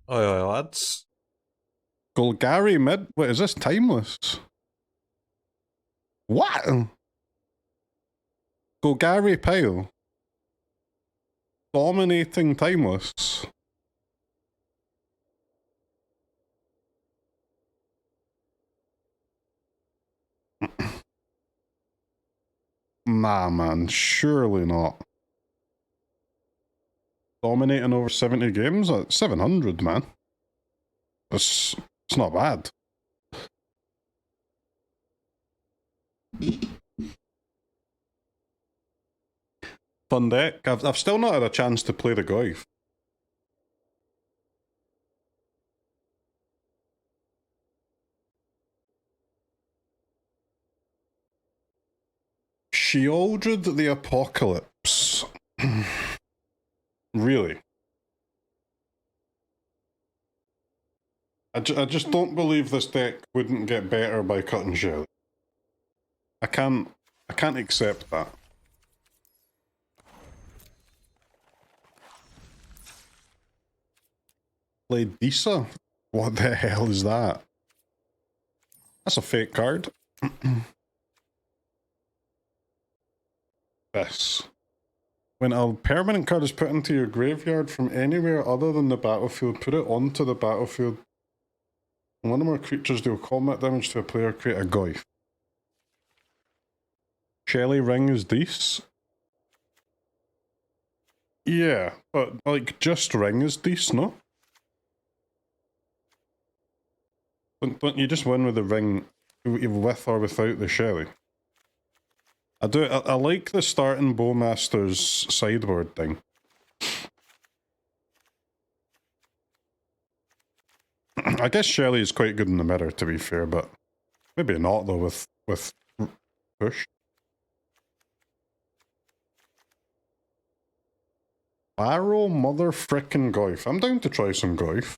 Oi, lads. Golgari mid. Wait, is this timeless? What? Golgari pile. Dominating timeless. Nah, man, surely not. Dominating over 70 games? 700, man. It's not bad. Fun deck. I've still not had a chance to play the Goyf. Sheoldred the Apocalypse. Really? I just don't believe this deck wouldn't get better by cutting Shelly. I can't accept that. Play Disa? What the hell is that? That's a fake card. This. When a permanent card is put into your graveyard from anywhere other than the battlefield, put it onto the battlefield. When one or more creatures deal combat damage to a player, create a Goyf. Shelly Ring is decent. Yeah, but like just Ring is decent, no? Don't you just win with the Ring with or without the Shelly? I like the starting Bowmasters sideboard thing. I guess Shelly is quite good in the mirror, to be fair, but maybe not though with push. Barrow mother frickin' Goyf. I'm down to try some Goyf.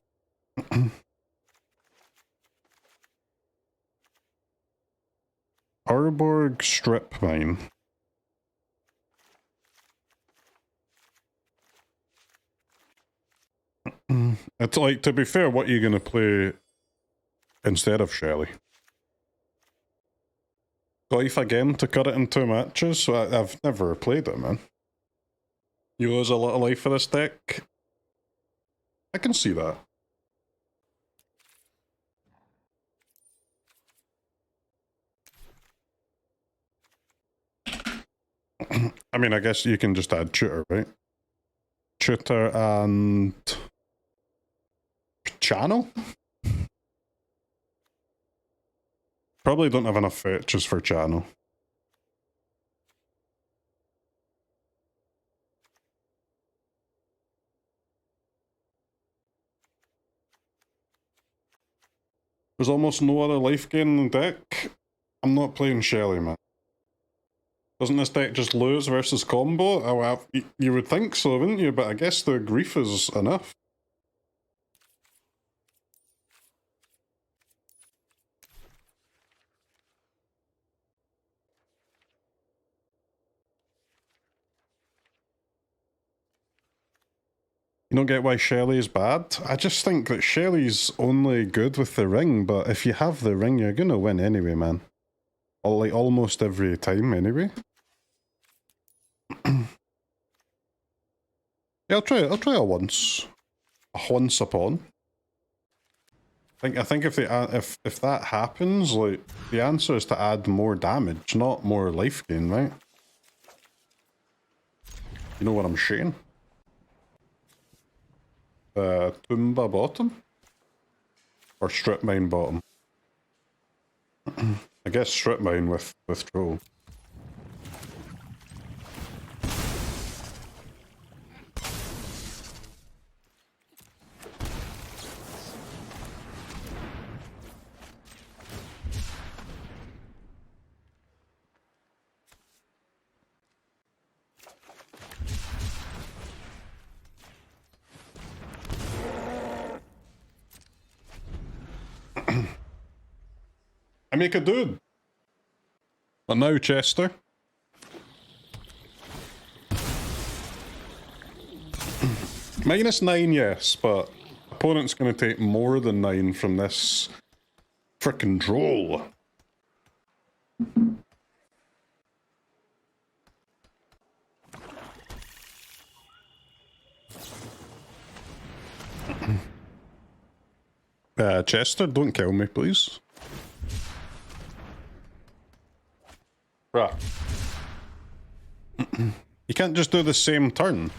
Urborg Strip Mine. It's like, to be fair, what are you going to play instead of Shelly? Goyf again to cut it in 2 matches? So I've never played it, man. You lose a lot of life for this deck? I can see that. I mean, I guess you can just add Tutor, right? Tutor and... Channel? Probably don't have enough fetches for Channel. There's almost no other life gain in the deck. I'm not playing Shelly, man. Doesn't this deck just lose versus combo? Oh, well, you would think so, wouldn't you? But I guess the grief is enough. You don't get why Shelly is bad? I just think that Shelly's only good with the ring, but if you have the ring, you're gonna win anyway, man. Like, almost every time, anyway. Yeah, I'll try it once. Once upon. I think if that happens, like, the answer is to add more damage, not more life gain, right? You know what I'm saying? Tumba bottom? Or strip mine bottom? I guess strip mine with Troll. I make a dude. But now, Chester. -9, yes, but Opponent's going to take more than 9 from this frickin' droll. Chester, don't kill me, please. Right. You can't just do the same turn.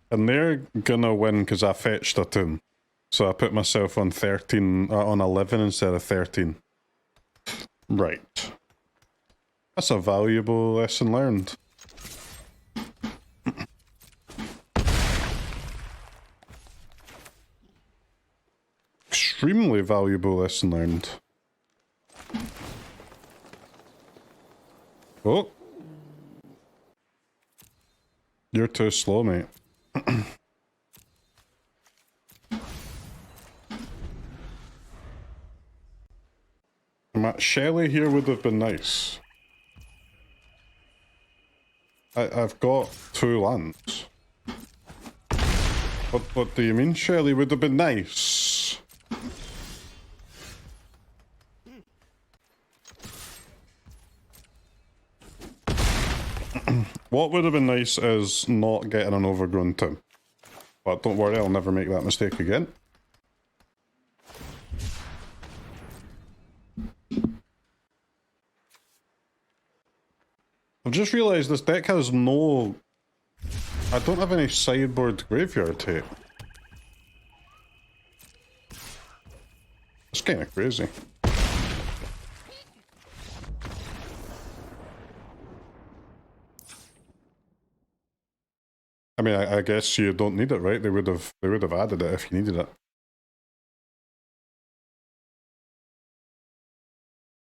And they're gonna win because I fetched a tomb. So I put myself on 13, on 11 instead of 13. Right. That's a valuable lesson learned. Extremely valuable lesson learned. Oh. You're too slow, mate. Shelley here would have been nice. I've got 2 lands. What do you mean, Shelley would have been nice? What would have been nice is not getting an Overgrown Tomb. But don't worry, I'll never make that mistake again. I've just realised this deck has no... I don't have any sideboard graveyard hate. It's kind of crazy. I mean, I guess you don't need it, right? They would have added it if you needed it.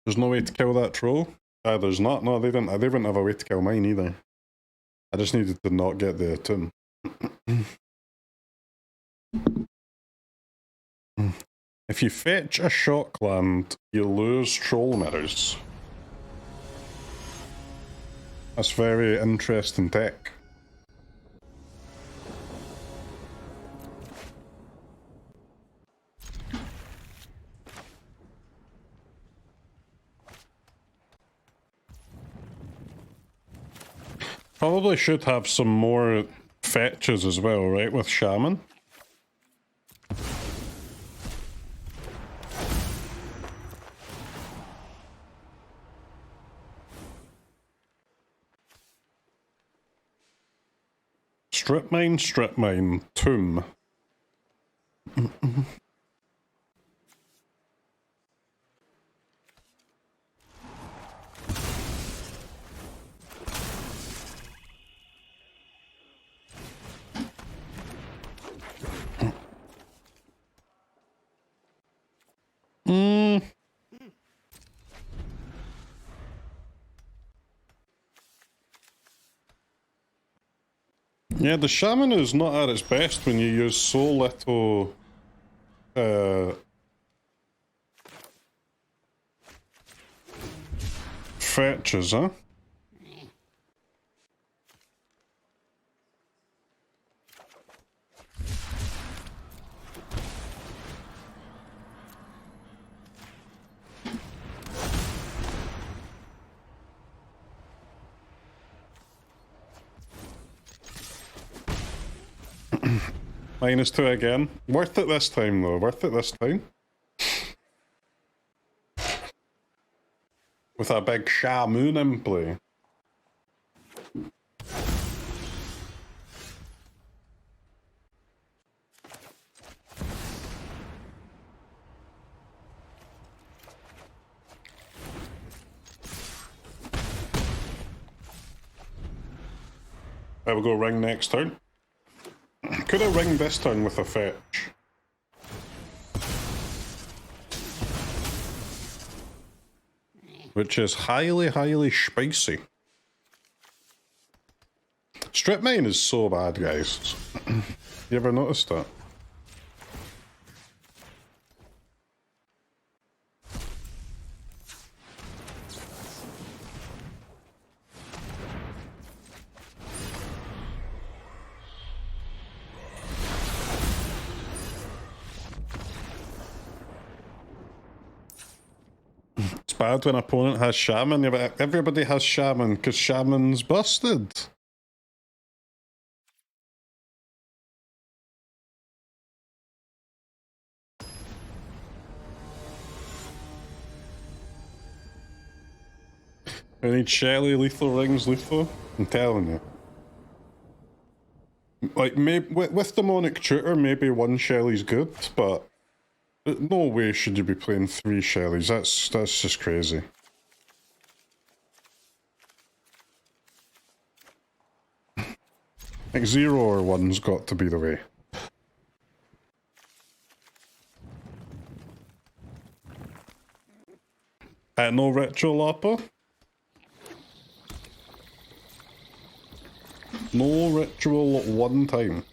There's no way to kill that troll? There's not. No, they wouldn't have a way to kill mine either. I just needed to not get the tomb. If you fetch a shock land, you lose troll mirrors. That's very interesting tech. Probably should have some more fetches as well, right, with Shaman? Strip mine, tomb. Yeah, the Shaman is not at its best when you use so little fetches, huh? -2 again. Worth it this time, though. Worth it this time. With a big Shaman in play. I will go ring next turn. Could have ringed this turn with a fetch. Which is highly, highly spicy. Strip mine is so bad, guys. You ever noticed that? bad when an opponent has Shaman. Yeah, but everybody has Shaman because Shaman's busted. I need Shelly, lethal rings, lethal. I'm telling you. Like, maybe with Demonic Tutor, maybe one Shelly's good, but no way should you be playing 3 Shellys. That's just crazy. Like 0 or 1's got to be the way. No Ritual Upper. No Ritual 1 time.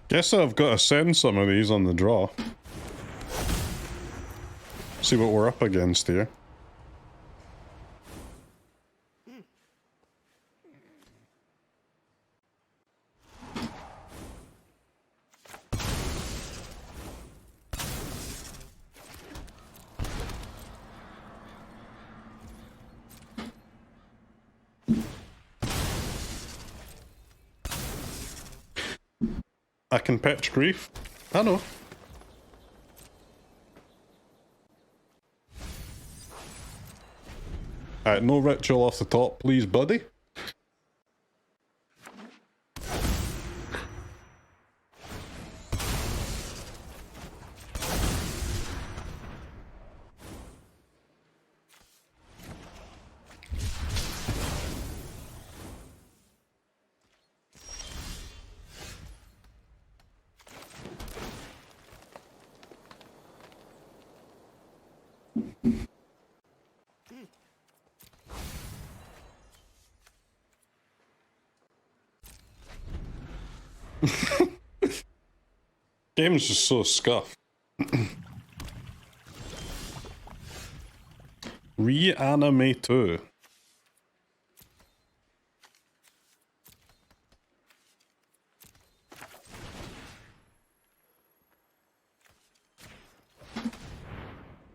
Guess I've got to send some of these on the draw. See what we're up against here. I can pitch grief. I know. Alright, no ritual off the top, please, buddy. Game's just so scuffed. Reanimate.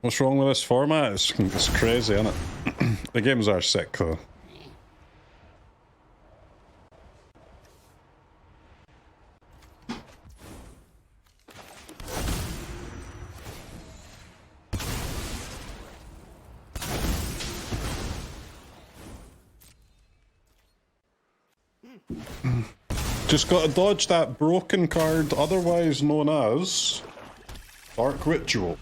What's wrong with this format? It's crazy, isn't it? The games are sick though. Just gotta dodge that broken card, otherwise known as Dark Ritual.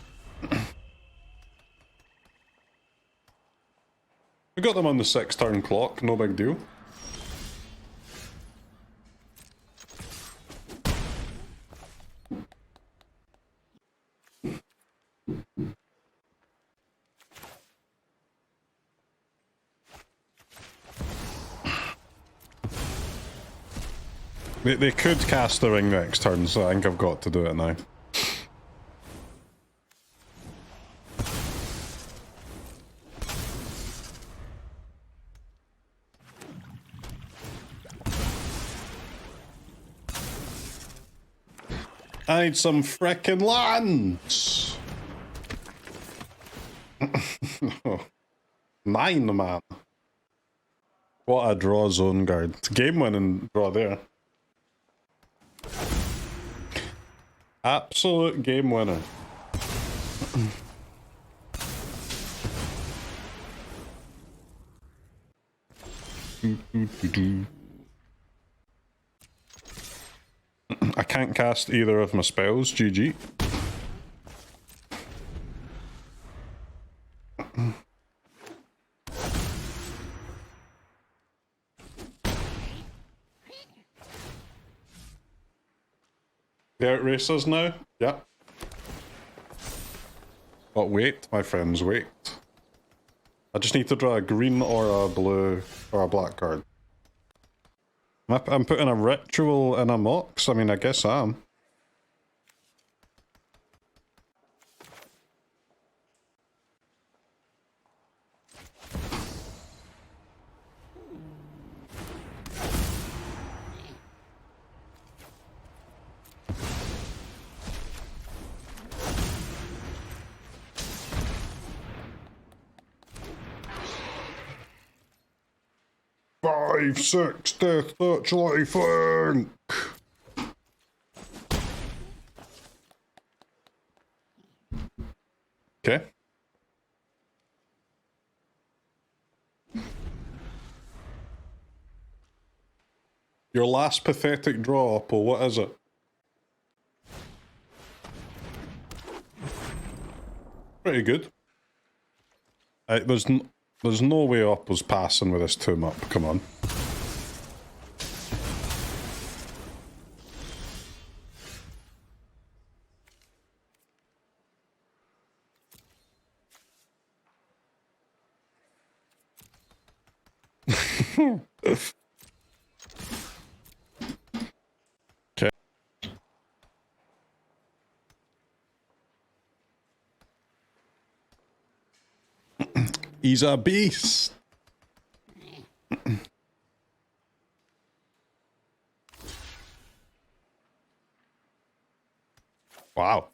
We got them on the 6-turn clock, no big deal. They could cast the ring next turn, so I think I've got to do it now. I need some frickin' lands! 9, man. What a draw, zone guard. Game winning draw there. Absolute game winner. I can't cast either of my spells, GG. The outracers now? Yeah. But wait, my friends, wait. I just need to draw a green or a blue or a black card. I'm putting a ritual in a Mox? I mean, I guess I am. Five, six, death, touch, life, flank. Okay. Your last pathetic draw, Opal, what is it? Pretty good. There's no way Opal's passing with this tomb up, come on. Okay. He's a beast. Wow.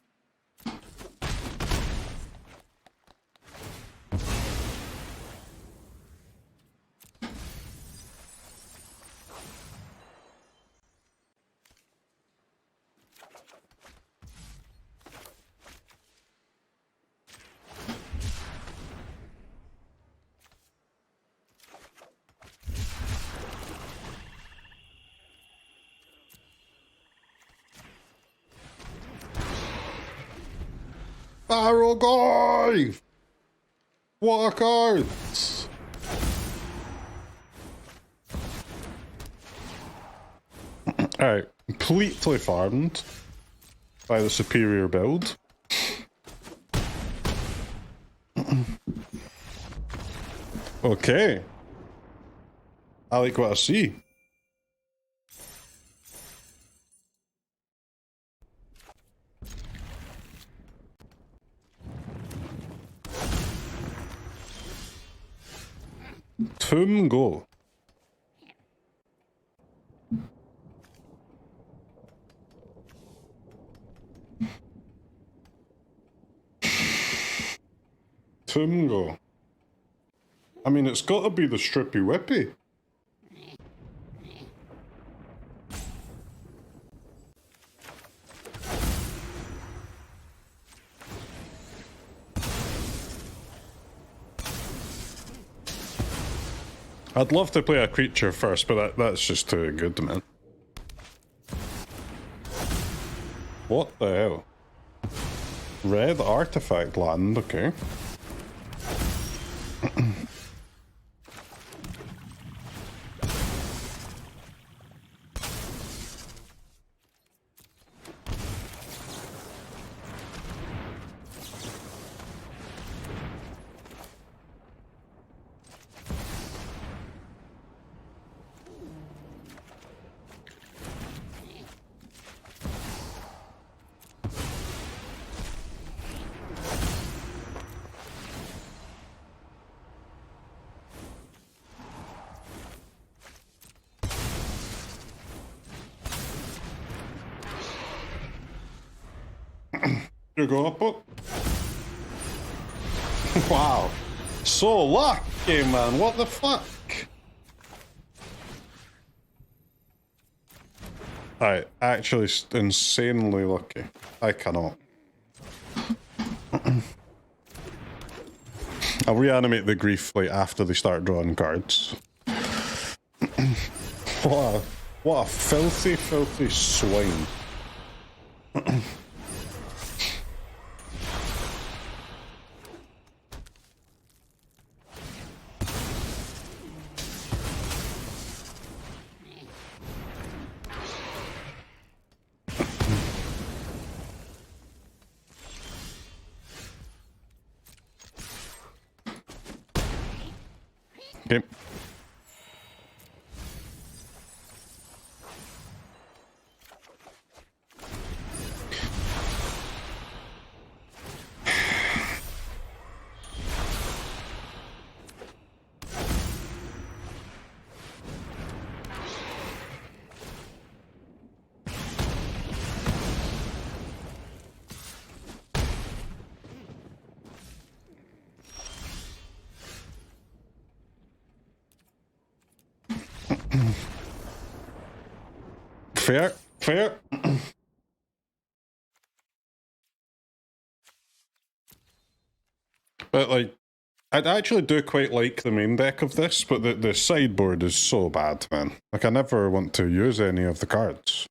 Barrowgoyf! What a card! Alright, completely farmed by the superior build. Okay. I like what I see. Tomb go. Tomb go. I mean, it's got to be the Strippy Whippy. I'd love to play a creature first, but that's just too good, man. What the hell? Red artifact land, okay. You go up. Wow. So lucky, man. What the fuck? Alright, actually insanely lucky. I cannot. I'll reanimate the grief like after they start drawing cards. What a filthy, filthy swine. Okay. Fair, fair. But like, I actually do quite like the main deck of this, but the sideboard is so bad, man. Like, I never want to use any of the cards.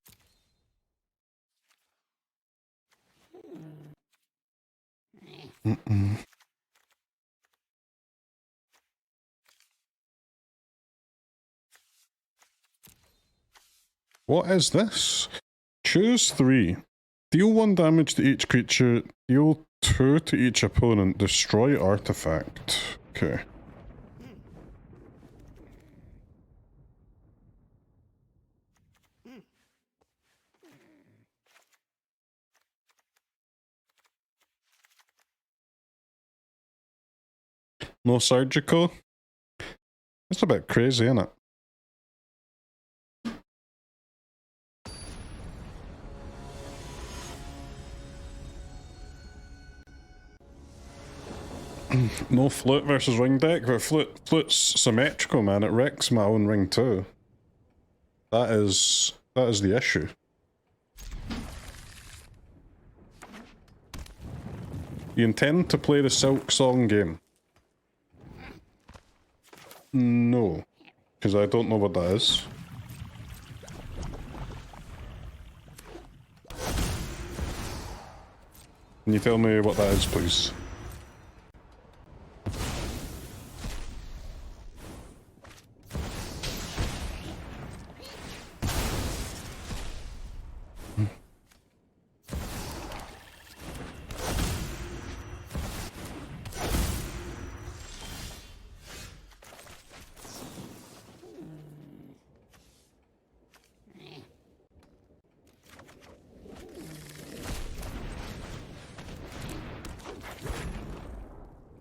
What is this? Choose 3. Deal 1 damage to each creature, deal 2 to each opponent, destroy artifact. Okay. No surgical? That's a bit crazy, isn't it? No flute versus ring deck, but flute's symmetrical, man. It wrecks my own ring too. That is the issue. You intend to play the Silk Song game? No, because I don't know what that is. Can you tell me what that is, please?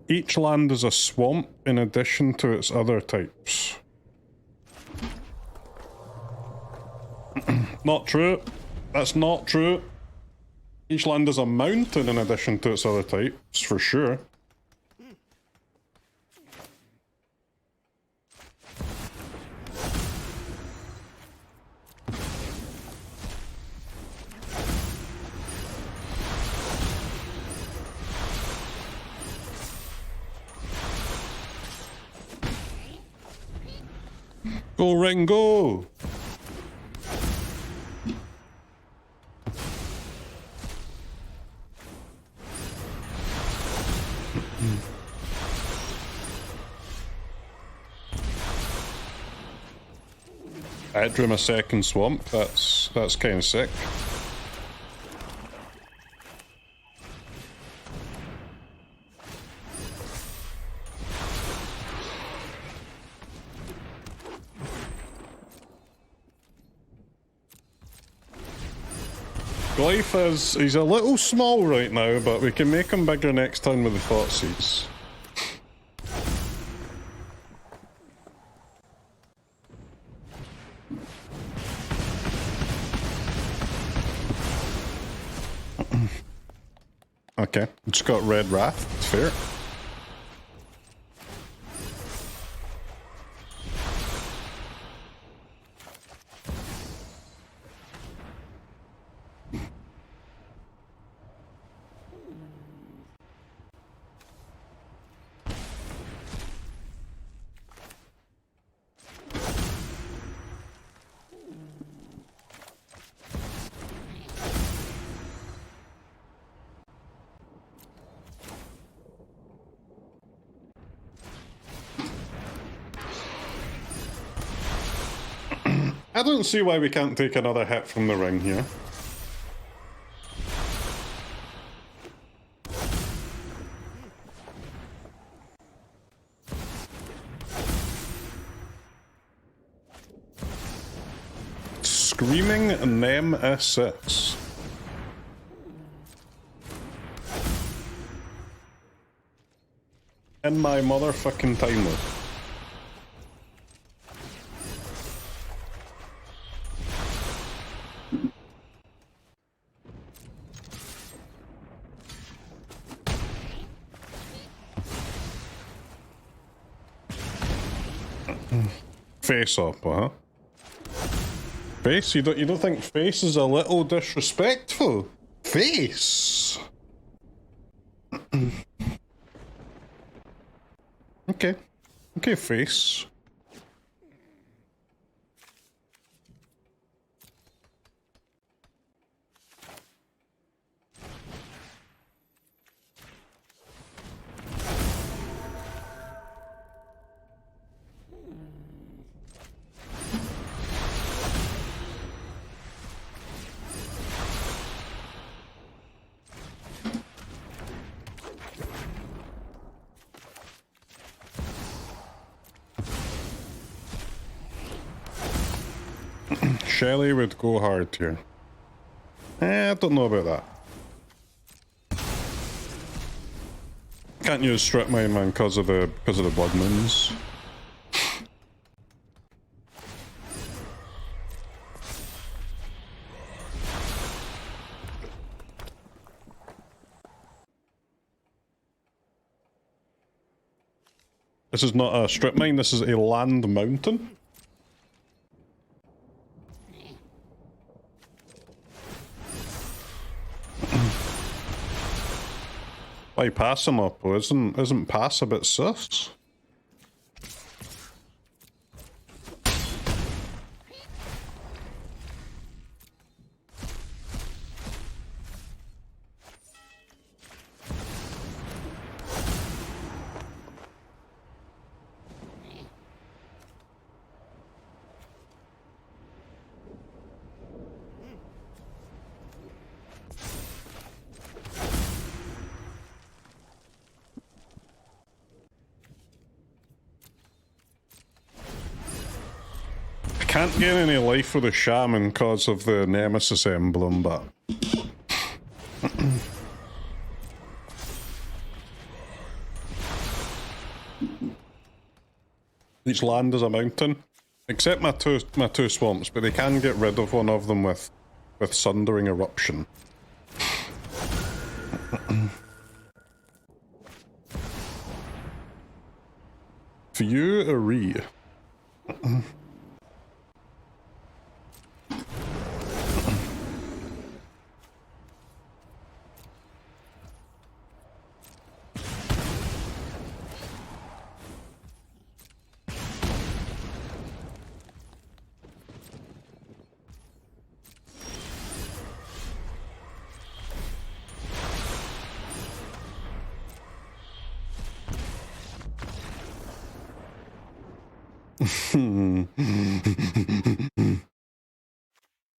Each land is a swamp in addition to its other types. Not true. That's not true. Each land is a mountain in addition to its other types, for sure. Go, ring, go! I drew my second swamp. That's kind of sick. Gloomshot he's a little small right now, but we can make him bigger next time with the Thoughtseize. Okay, it's got Red Wrath, it's fair. I don't see why we can't take another hit from the ring here. Nemesis. In my motherfucking time loop. Face up, huh? Face? You don't think face is a little disrespectful? Face. Okay. Okay, face. Shelly would go hard here. I don't know about that. Can't use Strip Mine, man, because of the blood moons. This is not a strip mine, this is a land mountain. Why pass him up? Isn't pass a bit sus? Can't gain any life with the shaman because of the Nemesis emblem, but each land is a mountain, except my two swamps, but they can get rid of one of them with Sundering Eruption. Fury.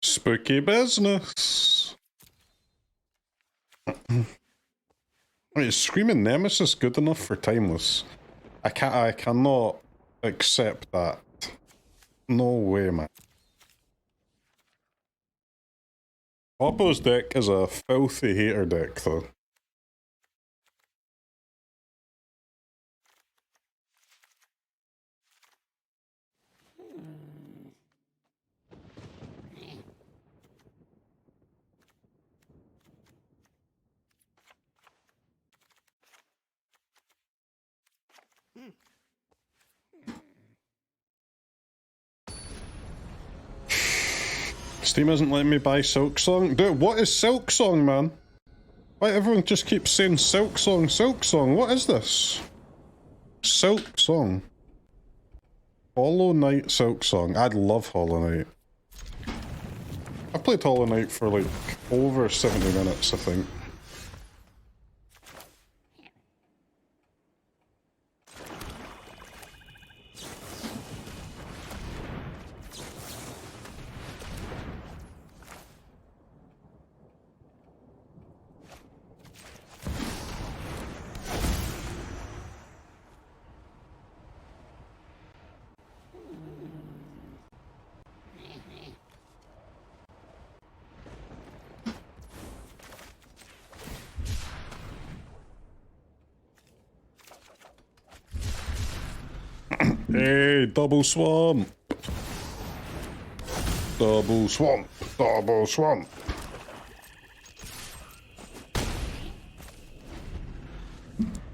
Spooky business. Wait, is Screaming Nemesis good enough for Timeless? I cannot accept that. No way, man. Oppo's deck is a filthy hater deck, though. Steam isn't letting me buy Silksong. Dude, what is Silksong, man? Why everyone just keeps saying Silksong, Silksong? What is this? Silksong. Hollow Knight Silksong. I'd love Hollow Knight. I've played Hollow Knight for like over 70 minutes, I think. Hey, double swamp. Double swamp. Double swamp.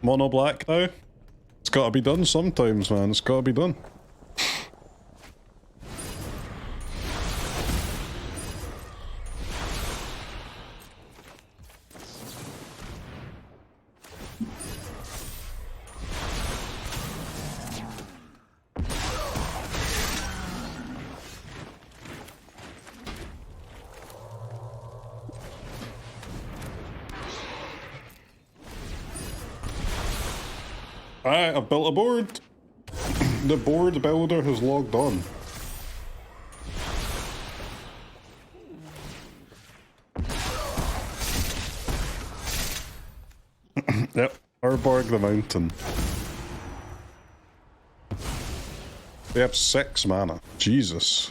Mono black now. It's gotta be done sometimes, man. It's gotta be done. Alright, I've built a board. The board builder has logged on. Yep, Urborg the mountain. They have 6 mana. Jesus.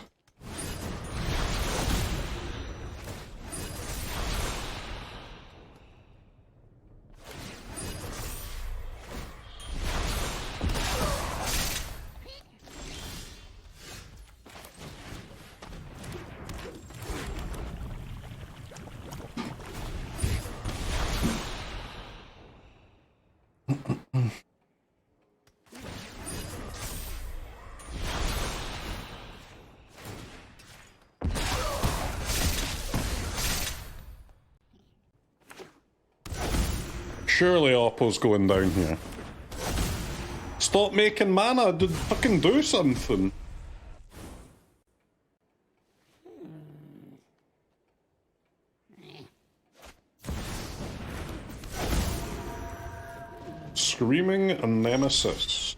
Surely Oppo's going down here. Stop making mana, did fucking do something. Screaming and Nemesis.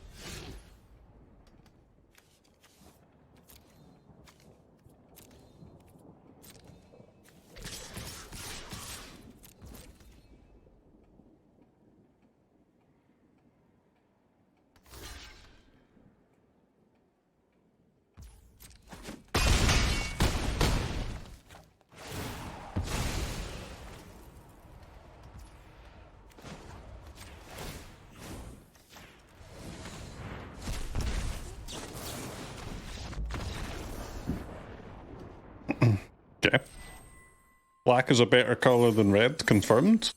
Okay. Black is a better colour than red, confirmed.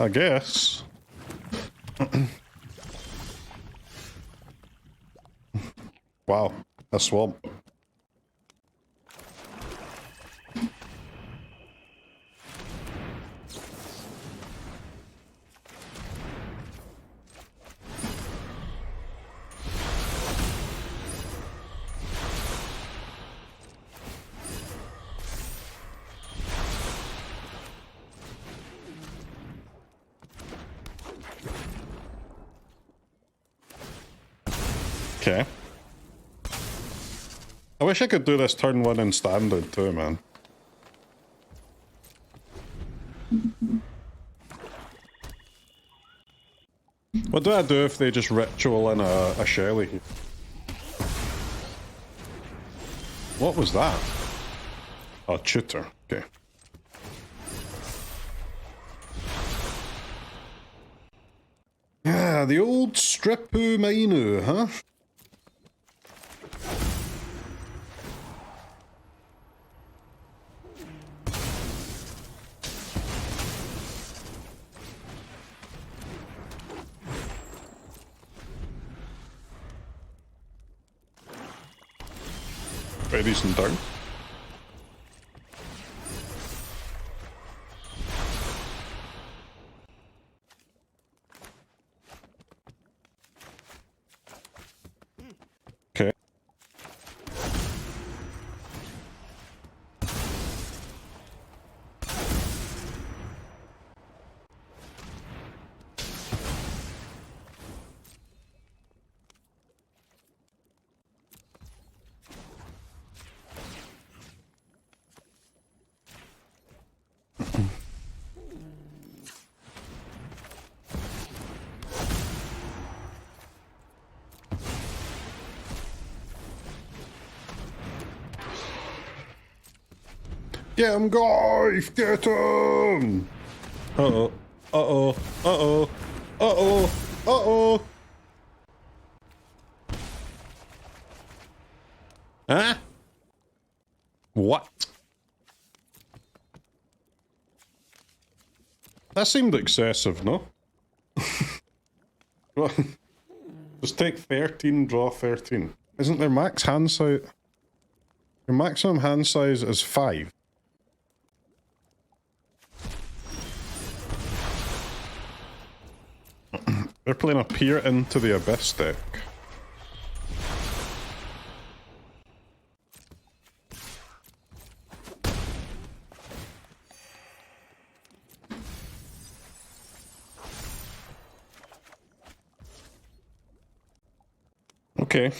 I guess. Wow, a swamp. Okay. I wish I could do this turn 1 in standard too, man. What do I do if they just ritual in a Shelly here? What was that? A tutor, okay. Yeah, the old Stripu Mainu, huh? Very decent turn. Okay. Get him, Goyf! Get him! Uh-oh. Uh-oh. Uh-oh. Uh-oh. Uh-oh. Huh? What? That seemed excessive, no? Just take 13, draw 13. Isn't their max hand size... Your maximum hand size is 5. They're playing a Peer into the Abyss deck. Okay.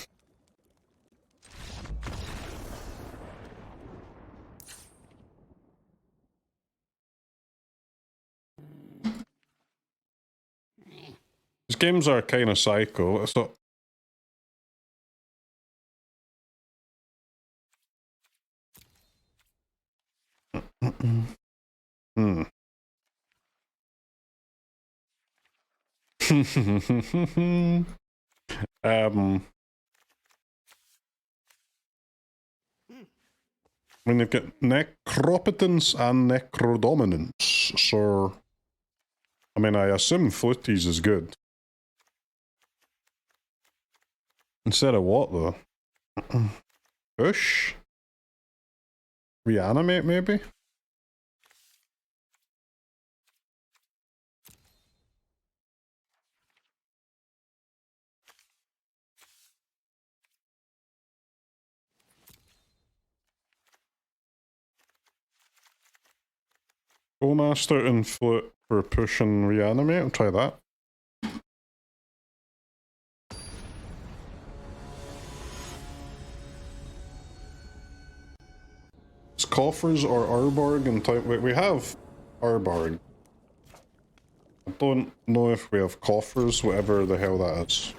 These games are kind of psycho, so... Hmm. I mean, you've got Necropotence and Necrodominance, so... I mean, I assume Fluties is good. Instead of what, though? Push? Reanimate, maybe? Bowmaster and Flute for push and reanimate. I'll try that. It's Coffers or Urborg and type. We have Urborg. I don't know if we have Coffers, whatever the hell that is.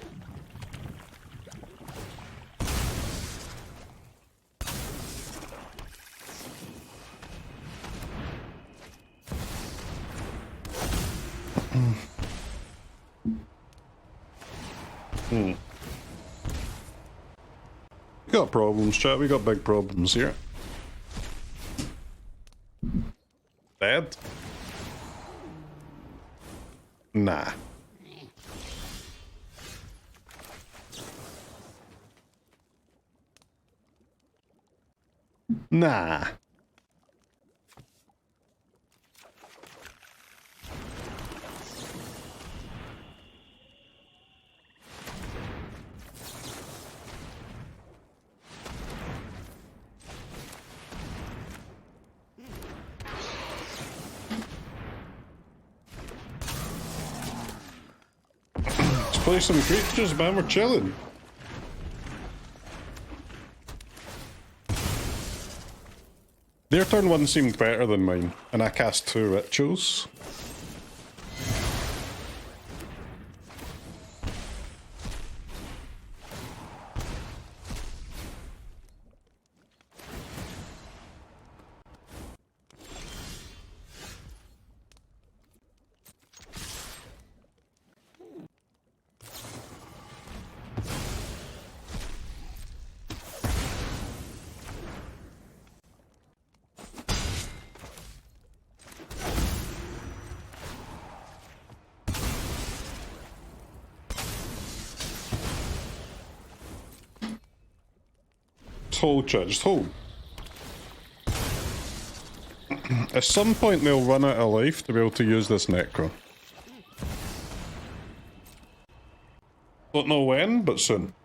We got problems, chat. We got big problems here. Dead? Nah. Nah. Play some creatures, man, we're chilling. Their turn 1 seemed better than mine, and I cast 2 rituals. Hold, chat, just hold. At some point they'll run out of life to be able to use this Necro. Don't know when, but soon.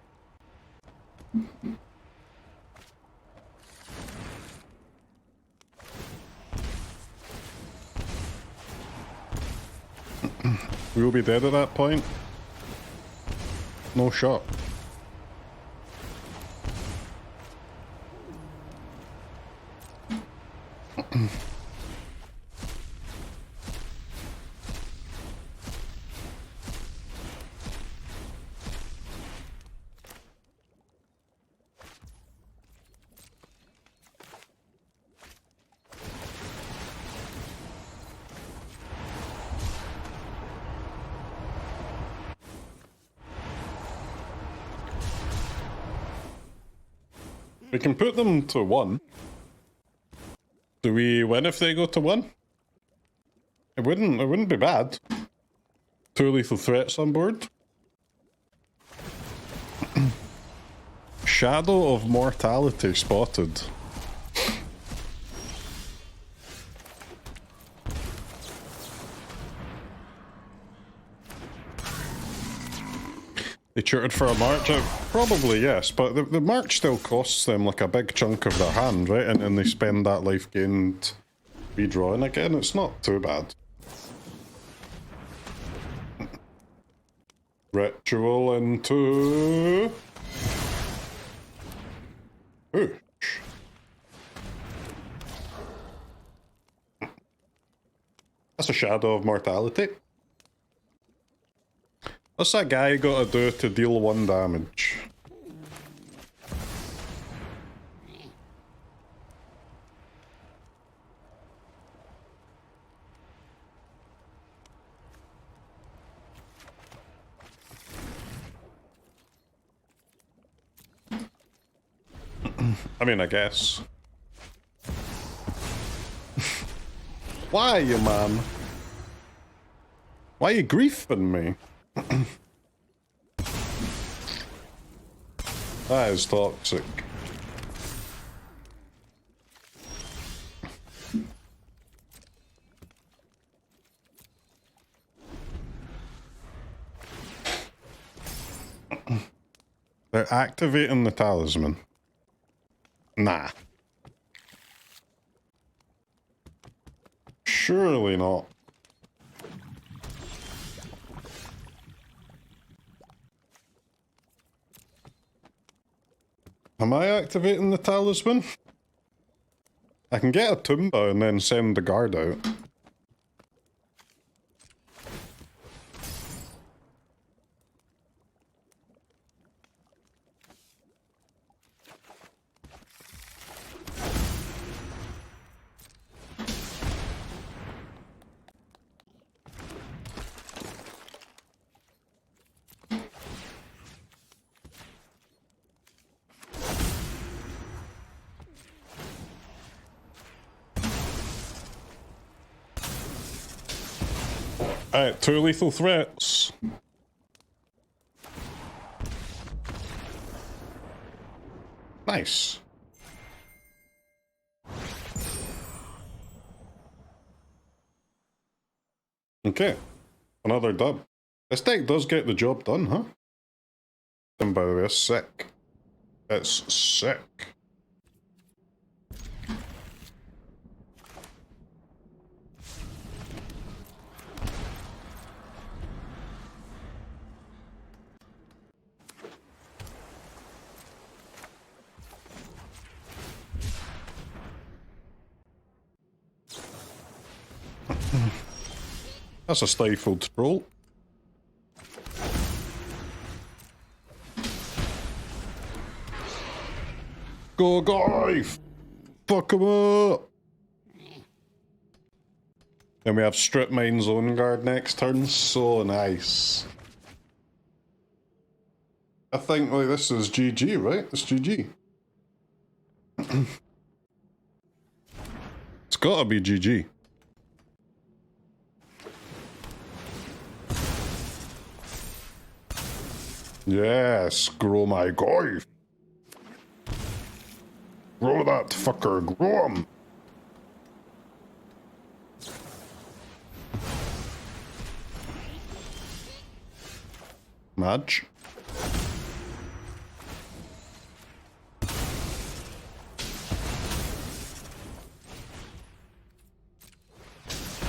We'll be dead at that point. No shot. We can put them to 1. Do we win if they go to 1? It wouldn't be bad. 2 lethal threats on board. Shadow of Mortality spotted. They tutored for a march? Probably yes, but the march still costs them like a big chunk of their hand, right? And then they spend that life gained redrawing again. It's not too bad. Ritual into... Ooh. That's a Shadow of Mortality. What's that guy got to do to deal 1 damage? I mean, I guess. Why, you man? Why are you griefing me? That is toxic. They're activating the talisman. Nah. Surely not. Am I activating the talisman? I can get a Tumba and then send the guard out. Alright, 2 lethal threats. Nice. Okay, another dub. This deck does get the job done, huh? And by the way, it's sick. It's sick. That's a stifled troll. Go, Goyf! Fuck him up! Then we have Strip Mine Zone Guard next turn. So nice. I think like this is GG, right? It's GG. It's gotta be GG. Yes, grow my Goyf. Grow that fucker, grow him. Madge.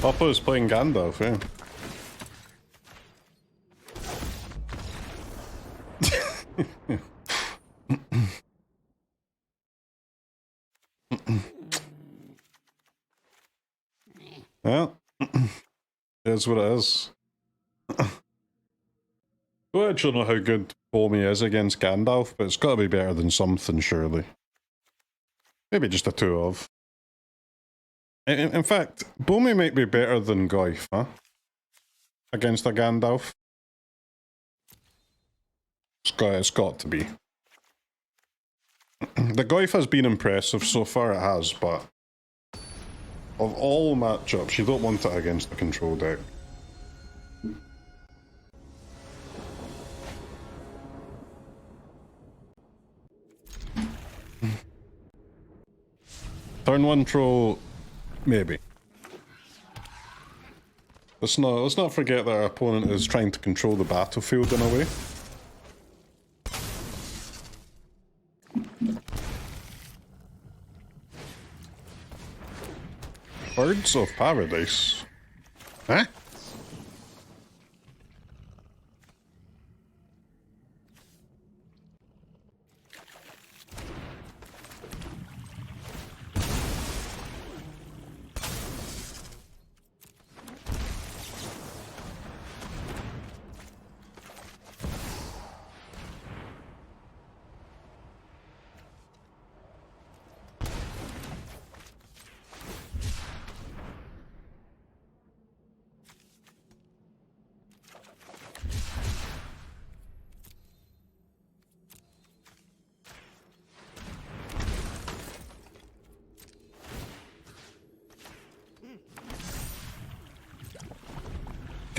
Papa is playing Gandalf, eh? Well, it's what it is. I don't actually know how good Bomi is against Gandalf, but it's got to be better than something, surely. Maybe just a 2 of. In fact, Bomi might be better than Goyf, huh? Against a Gandalf. It's got to be. The Goyf has been impressive so far, it has, but of all matchups, you don't want it against the control deck. Turn 1 Troll, maybe. Let's not forget that our opponent is trying to control the battlefield in a way. Birds of Paradise. Huh?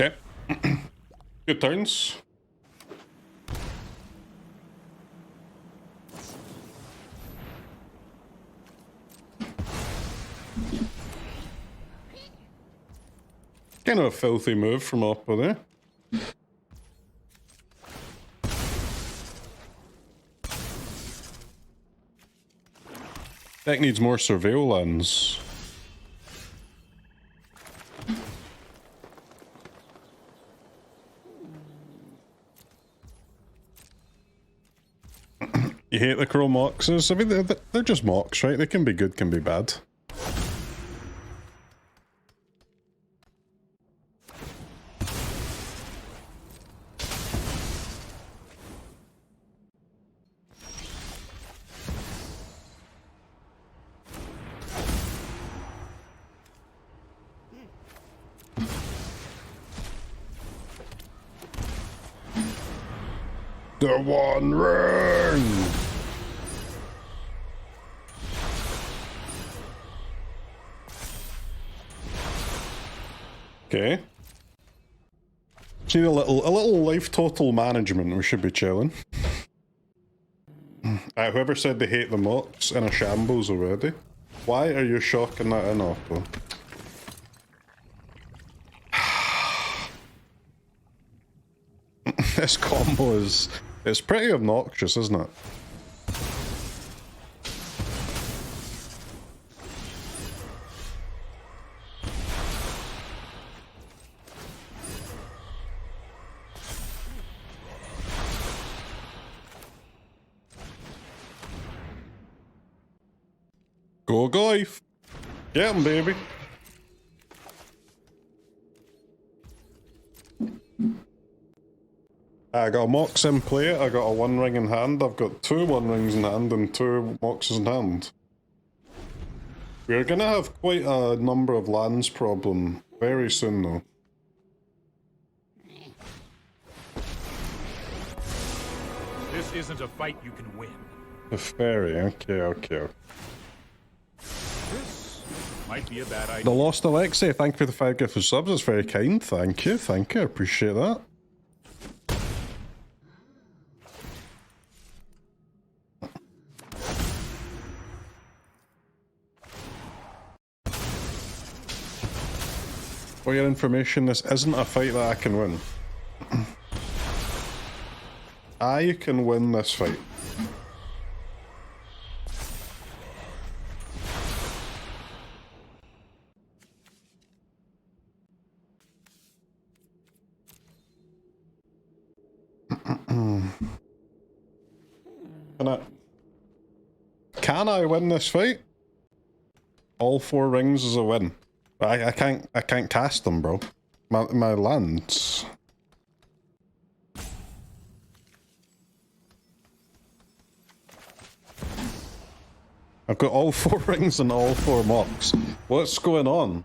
Okay. Good turns. Kind of a filthy move from Oppo there. Deck needs more surveil lands. You hate the Chrome Moxes? I mean, they're just Mox, right? They can be good, can be bad. The One Ring! Okay. See a little life total management, we should be chilling. Whoever said they hate the Mox in a shambles already. Why are you shocking that in, Oppo? This combo is... it's pretty obnoxious, isn't it? Go Goyf! Get him, baby! I got a Mox in play, I got a One Ring in hand, I've got 2 One Rings in hand and 2 Moxes in hand. We're gonna have quite a number of lands problem very soon though. This isn't a fight you can win. The fairy, okay. This might be a bad idea. The Lost Alexei, thank you for the 5 gifted subs, that's very kind, thank you, I appreciate that. For your information, this isn't a fight that I can win. I can win this fight. Can I win this fight? All 4 rings is a win. I can't cast them, bro. My lands. I've got all 4 rings and all 4 Mox. What's going on?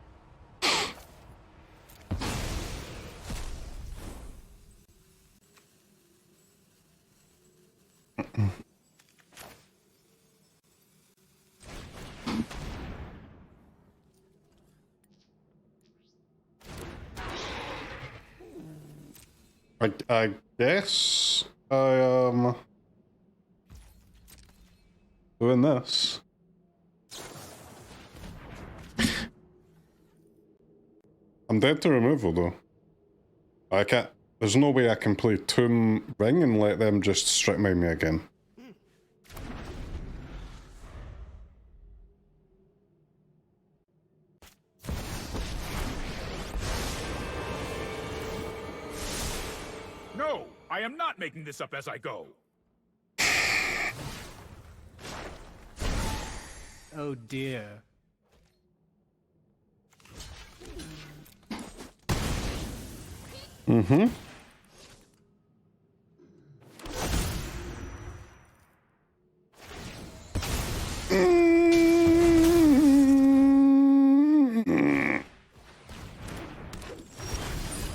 I guess I am doing this. I'm dead to removal though. I can't. There's no way I can play Tomb Ring and let them just strip mine me again. No, I am not making this up as I go. Oh dear. Mm-hmm.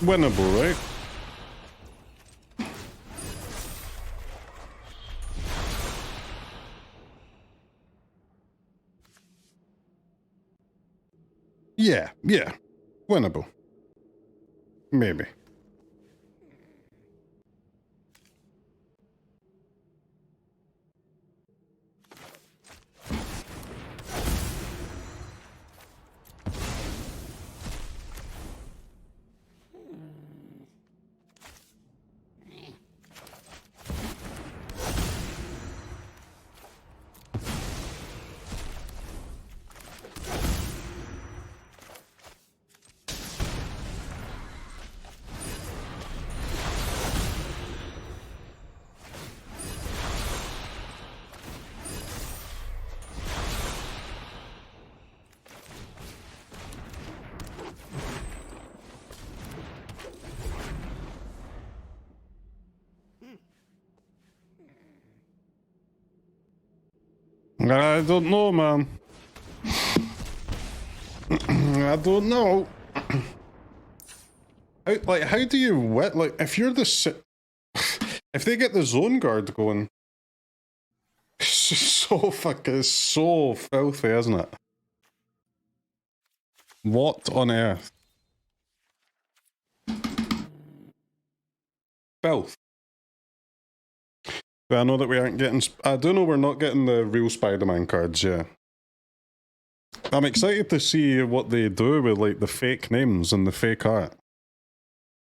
Winnable, right? Yeah, winnable. Maybe. I don't know, man. I don't know. How do you win? Like, if you're the if they get the zone guard going, it's just so fucking so filthy, isn't it? What on earth? Filth. But I know that we aren't getting. I do know we're not getting the real Spider-Man cards, yeah. I'm excited to see what they do with like the fake names and the fake art.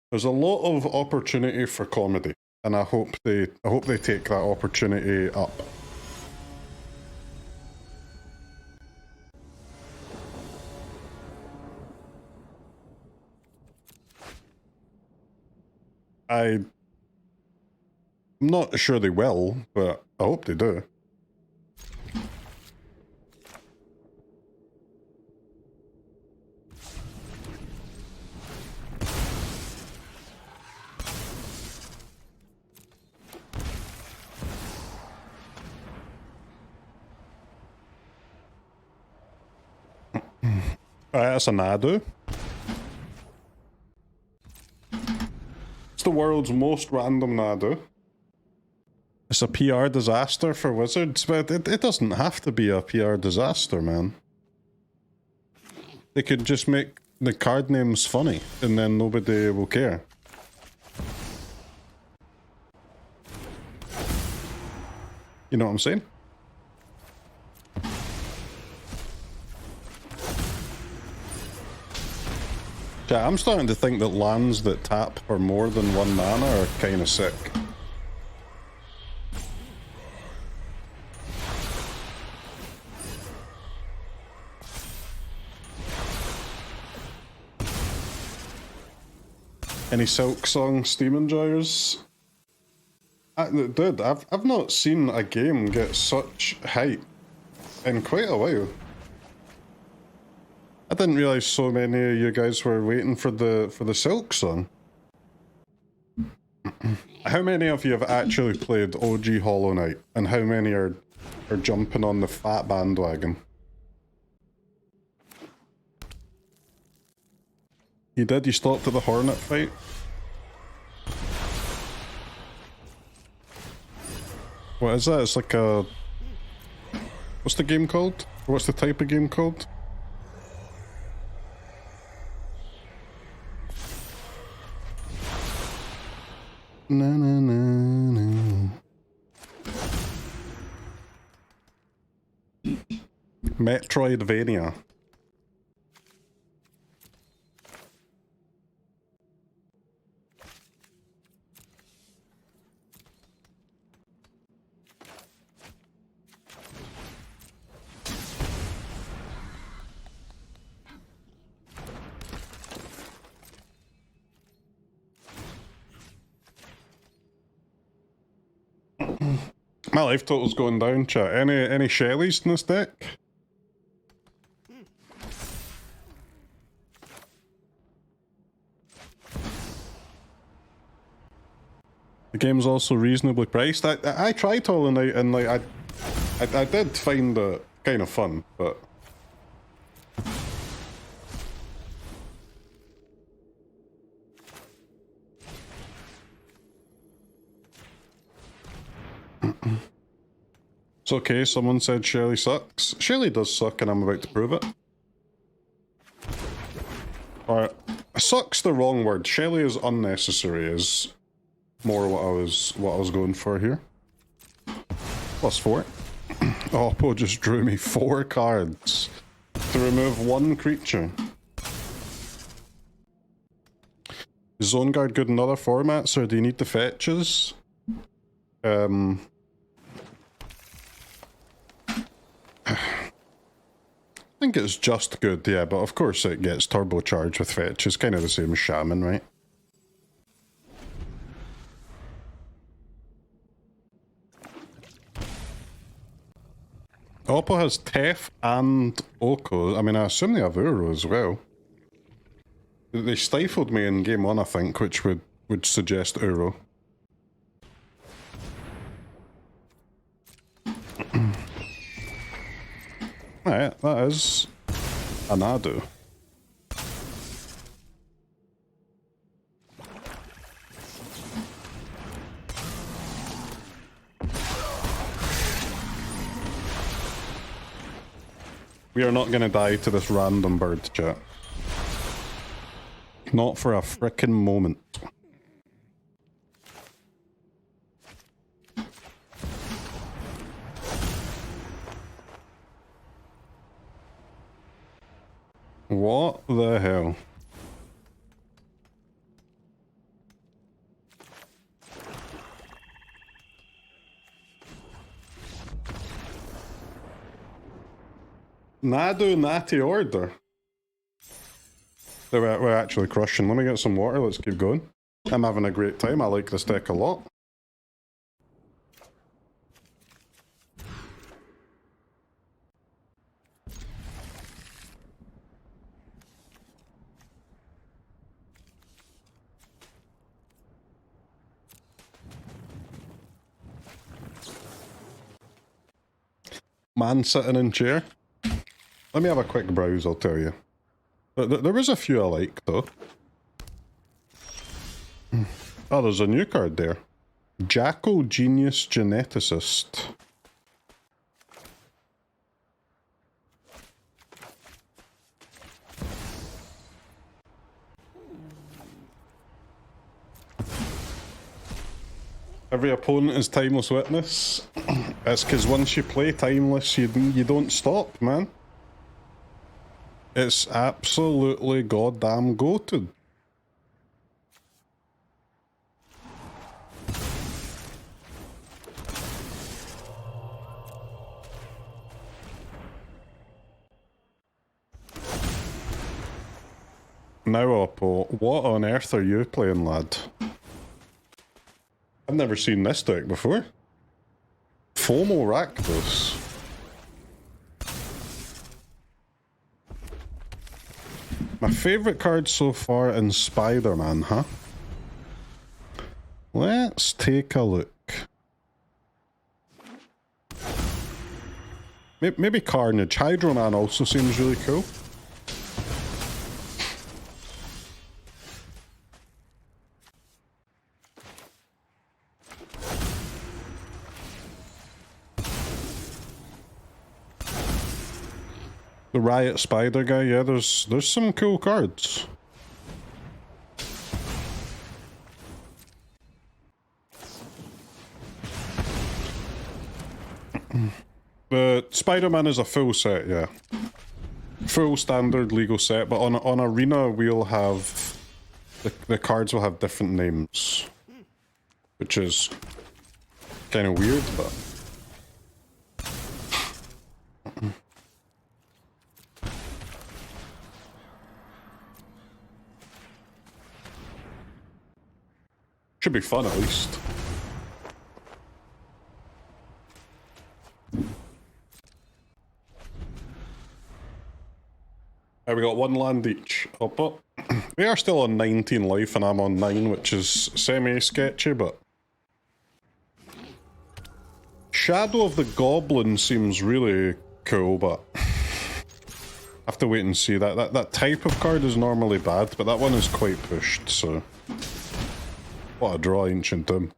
There's a lot of opportunity for comedy, and I hope they take that opportunity up. I'm not sure they will, but I hope they do. That's a Nadu. It's the world's most random Nadu. It's a PR disaster for Wizards, but it doesn't have to be a PR disaster, man. They could just make the card names funny, and then nobody will care. You know what I'm saying? Yeah, I'm starting to think that lands that tap for more than 1 mana are kind of sick. Any Silk Song Steam enjoyers? Dude, I've not seen a game get such hype in quite a while. I didn't realise so many of you guys were waiting for the Silk Song. How many of you have actually played OG Hollow Knight, and how many are jumping on the fat bandwagon? You did? You stopped at the Hornet fight? What is that? It's like a... What's the game called? Or what's the type of game called? Na na na na. Metroidvania. My life total's going down, chat. Any Shelleys in this deck? The game's also reasonably priced. I tried Hollow Knight and like I did find it kind of fun, but it's okay. Someone said Shelley sucks. Shelley does suck, and I'm about to prove it. Or suck's the wrong word. Shelley is unnecessary. Is more what I was going for here. +4. Oppo just drew me 4 cards to remove 1 creature. Is Zone Guard good in other formats, or do you need the fetches? I think it's just good, yeah, but of course it gets turbocharged with fetch. It's kind of the same as Shaman, right? Oppo has Tef and Oko. I mean, I assume they have Uro as well. They stifled me in game 1, I think, which would suggest Uro. Right, that is an Adu. We are not gonna die to this random bird, chat. Not for a frickin' moment. What the hell? Nadu Natty Order. We're actually crushing. Let me get some water, let's keep going. I'm having a great time, I like this deck a lot. Man sitting in chair. Let me have a quick browse, I'll tell you. There was a few I like, though. Oh, there's a new card there. Jackal Genius Geneticist. Every opponent is Timeless Witness. It's because once you play Timeless, you don't stop, man. It's absolutely goddamn goated. Now, Oppo, what on earth are you playing, lad? I've never seen this deck before. FOMO Rakdos. My favourite card so far in Spider-Man, huh? Let's take a look. Maybe Carnage. Hydro Man also seems really cool. The Riot Spider guy, yeah, there's some cool cards. The Spider-Man is a full set, yeah. Full standard legal set, but on Arena we'll have... The cards will have different names. Which is kind of weird, but... Should be fun, at least. We got 1 land each. Up. We are still on 19 life and I'm on 9, which is semi-sketchy, but... Shadow of the Goblin seems really cool, but... have to wait and see. That type of card is normally bad, but that one is quite pushed, so... What a draw, Ancient Tomb.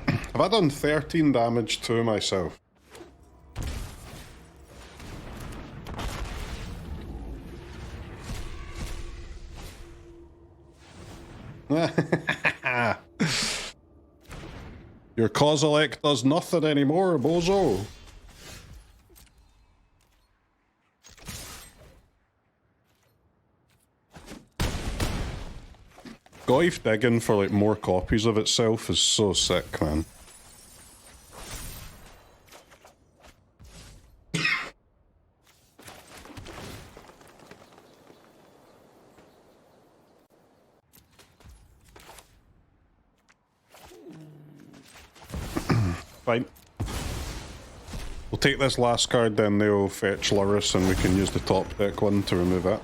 Have I done 13 damage to myself? Your Kozilek does nothing anymore, bozo. Goyf digging for like more copies of itself is so sick, man. Fine. We'll take this last card, then they'll fetch Lurrus and we can use the top deck one to remove it.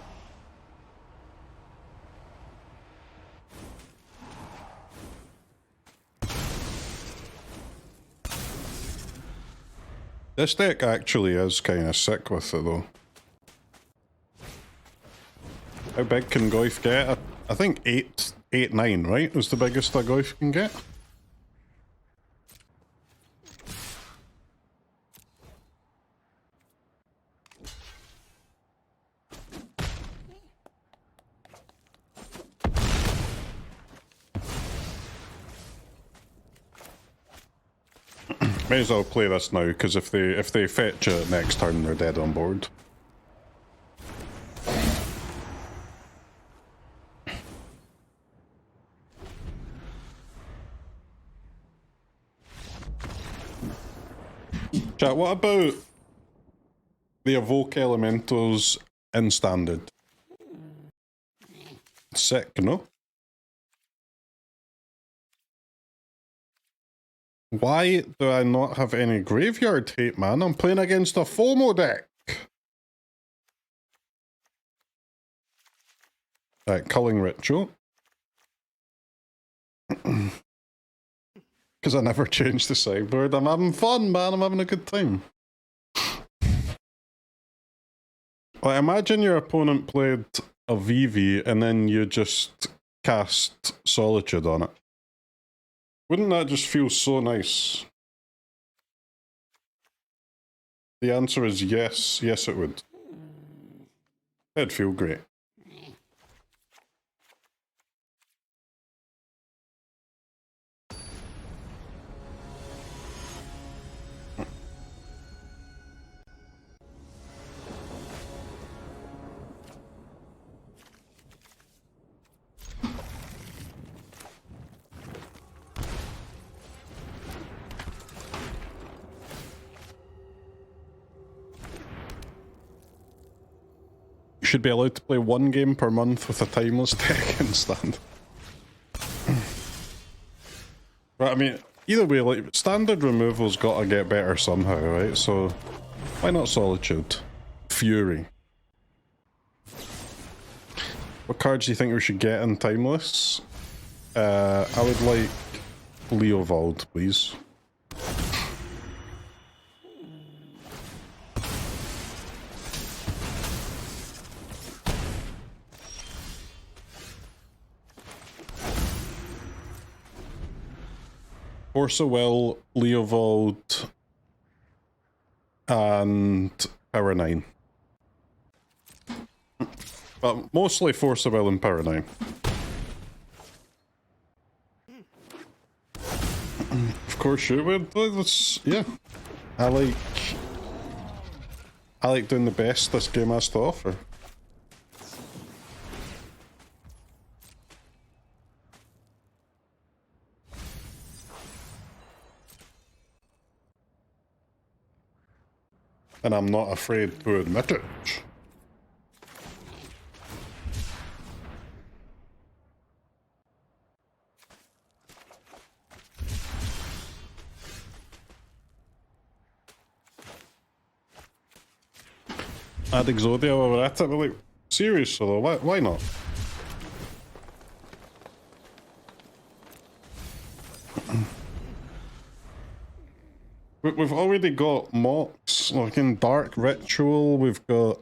This deck actually is kind of sick with it though. How big can Goyf get? I think 8, 9, right? Is the biggest a Goyf can get? May as well play this now, because if they fetch it next turn, they're dead on board. Chat, what about the Evoke Elementals in Standard? Sick, no? Why do I not have any graveyard hate, man? I'm playing against a FOMO deck. Right, Culling Ritual. Because I never changed the sideboard. I'm having fun, man. I'm having a good time. Like, imagine your opponent played a VV and then you just cast Solitude on it. Wouldn't that just feel so nice? The answer is yes. Yes, it would. It'd feel great. Should be allowed to play 1 game per month with a timeless deck in Standard. Right, I mean, either way, like, standard removal's gotta get better somehow, right? So, why not Solitude? Fury. What cards do you think we should get in Timeless? I would like Leovold, please. Force of Will, Leovold, and Power 9. But mostly Force of Will and Power 9. course you would. That's, yeah. I like doing the best this game has to offer. And I'm not afraid to admit it. Add Exodia while we're at it, but like, seriously though, why not? We've already got Mox, like in Dark Ritual, we've got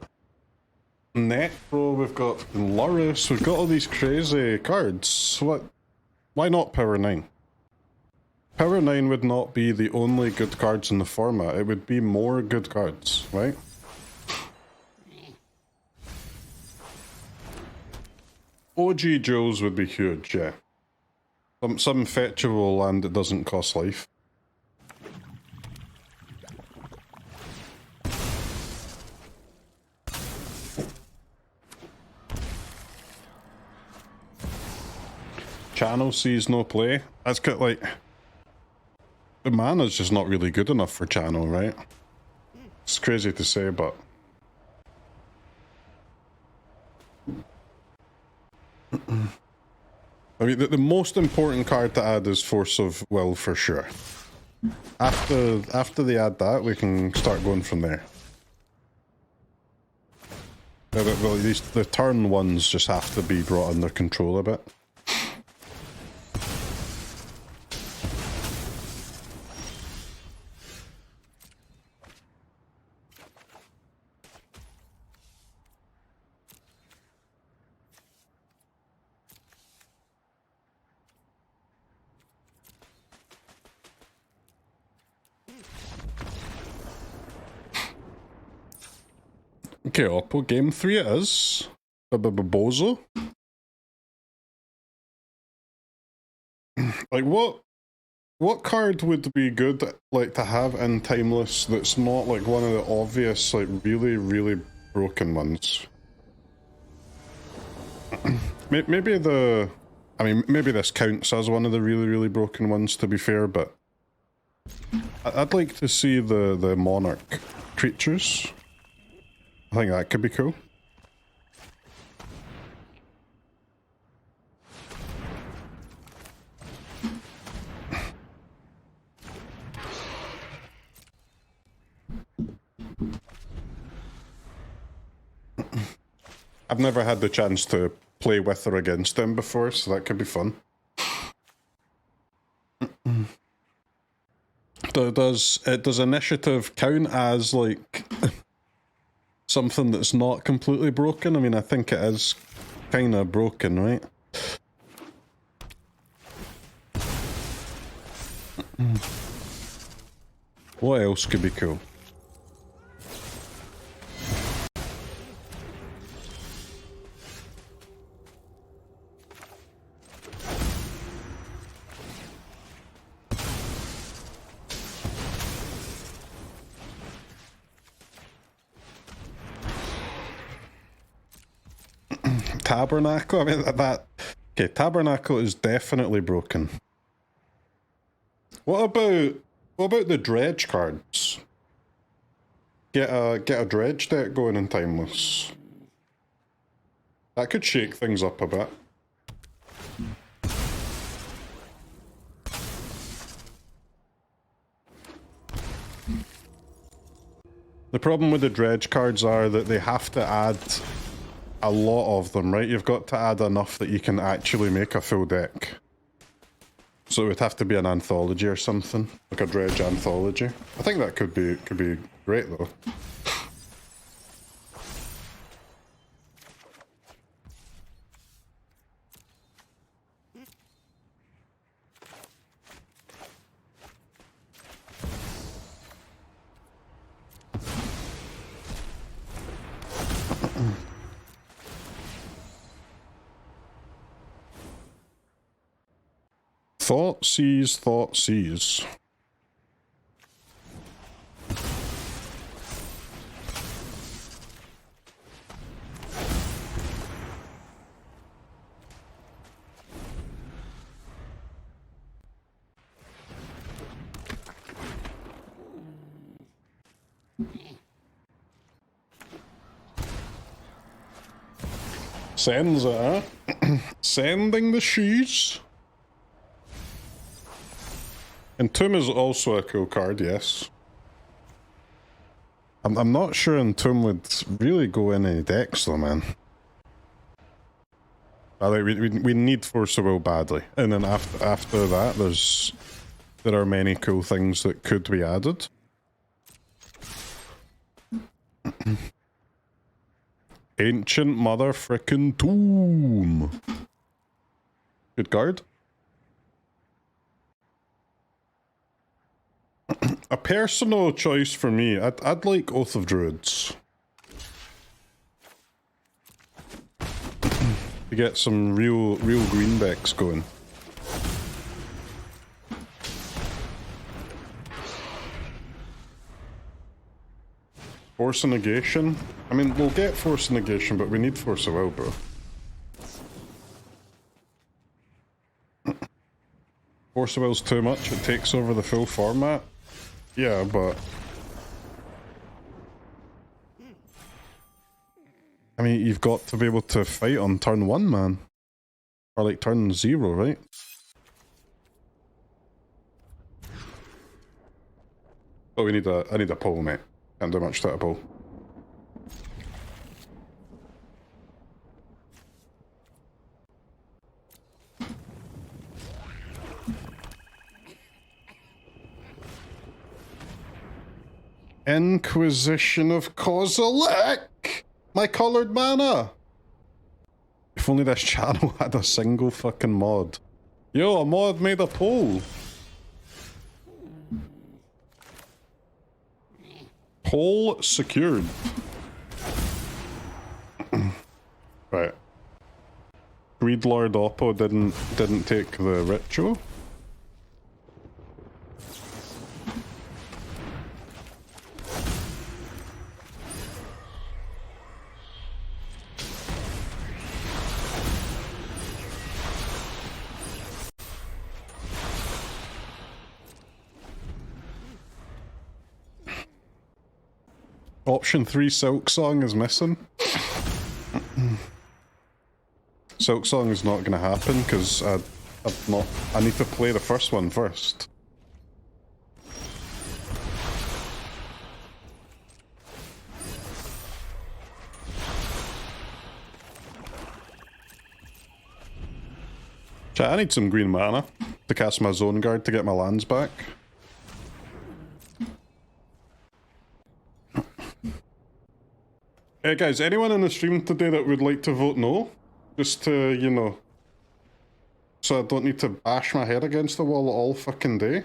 Necro, we've got Lurrus, we've got all these crazy cards. Why not Power 9? Power 9 would not be the only good cards in the format, it would be more good cards, right? OG Joes would be huge, yeah. Some fetchable land that doesn't cost life. Channel sees no play. That's got like... The mana's just not really good enough for Channel, right? It's crazy to say, but... I mean, the most important card to add is Force of Will for sure. After they add that, we can start going from there. Well, the turn ones just have to be brought under control a bit. Okay, Oppo, game 3 it is. Bozo. Like, what card would be good, like, to have in Timeless that's not, like, one of the obvious, like, really, really broken ones? Maybe the... I mean, maybe this counts as one of the really, really broken ones, to be fair, but... I'd like to see the Monarch creatures. I think that could be cool. I've never had the chance to play with or against them before, so that could be fun. Does initiative count as, like... something that's not completely broken? I mean, I think it is kind of broken, right? What else could be cool? Tabernacle? I mean, okay, Tabernacle is definitely broken. What about the dredge cards? Get a dredge deck going in Timeless. That could shake things up a bit. The problem with the dredge cards are that they have to add a lot of them, right? You've got to add enough that you can actually make a full deck. So it would have to be an anthology or something, like a dredge anthology. I think that could be great though. Thoughtseize. Sends it, huh? Sending the shoes. Entomb is also a cool card, yes. I'm not sure Entomb would really go in any decks though, man. I think we need Force of Will badly, and then after that, there are many cool things that could be added. Ancient Mother Frickin' Tomb. Good card. A personal choice for me, I'd like Oath of Druids. To get some real greenbacks going. Force of Negation? I mean, we'll get Force of Negation, but we need Force of Will, bro. Force of Will's too much, it takes over the full format. Yeah, but... I mean, you've got to be able to fight on turn 1, man. Or like turn 0, right? Oh, I need a pull, mate. Can't do much to a pull. Inquisition of Kozilek! My coloured mana! If only this channel had a single fucking mod. Yo, a mod made a poll! Poll secured. Right. Greedlord Oppo didn't take the ritual. Option 3 Silk Song is missing. Silk Song is not going to happen because I need to play the first one first. Chat, I need some green mana to cast my Zone Guard to get my lands back. Hey guys, anyone in the stream today that would like to vote no? Just to, you know, so I don't need to bash my head against the wall all fucking day?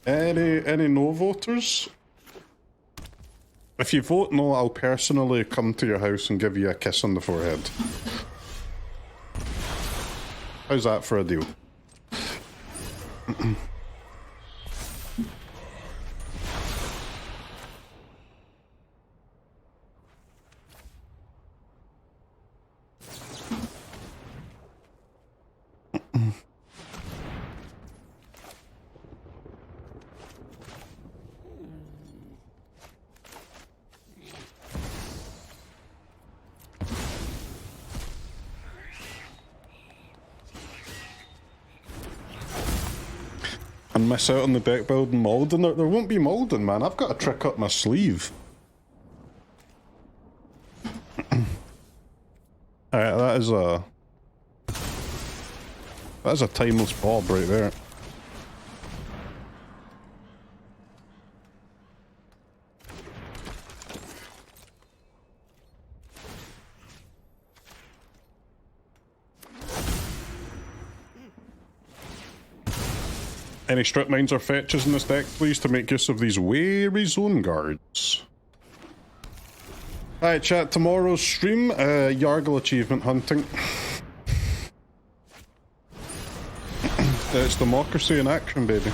Any no voters? If you vote no, I'll personally come to your house and give you a kiss on the forehead. How's that for a deal? And miss out on the deck building molding. There won't be molding, man. I've got a trick up my sleeve. Alright, that is a timeless bob right there. Any strip mines or fetches in this deck, please, to make use of these wary zone guards. Alright, chat, tomorrow's stream, Yargle achievement hunting. It's democracy in action, baby.